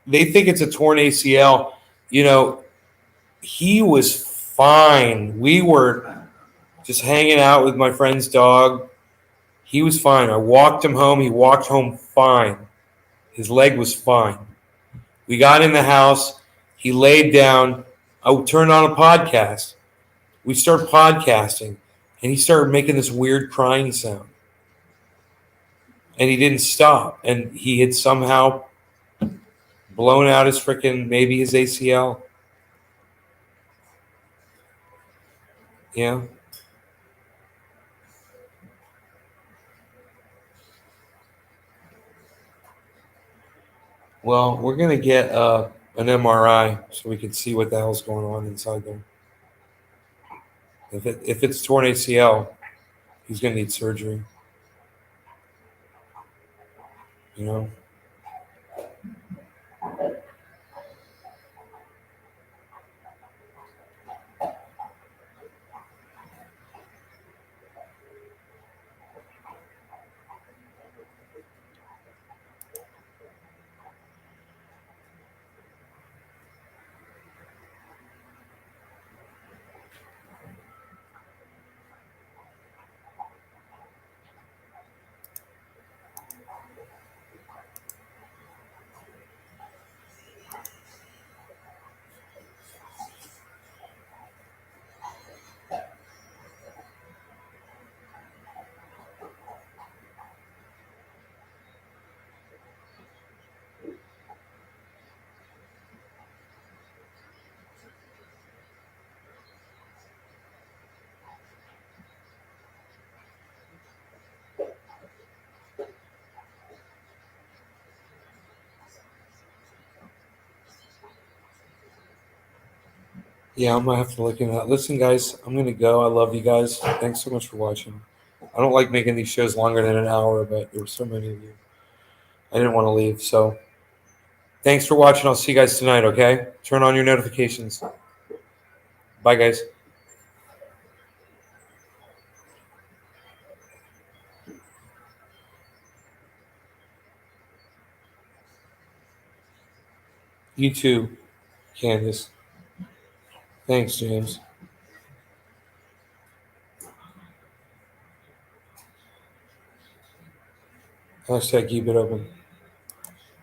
think it's a torn ACL. You know, he was fine. We were just hanging out with my friend's dog. He was fine. I walked him home. He walked home fine. His leg was fine. We got in the house. He laid down. I turned on a podcast. We started podcasting, and he started making this weird crying sound. And he didn't stop. And he had somehow blown out his freaking, maybe his ACL. Yeah. Well, we're going to get an MRI so we can see what the hell's going on inside there. If it's torn ACL, he's going to need surgery. You know? Yeah, I'm going to have to look into that. Listen, guys, I'm going to go. I love you guys. Thanks so much for watching. I don't like making these shows longer than an hour, but there were so many of you. I didn't want to leave. So thanks for watching. I'll see you guys tonight, okay? Turn on your notifications. Bye, guys. You too, Candace. Thanks, James. Hashtag keep it open.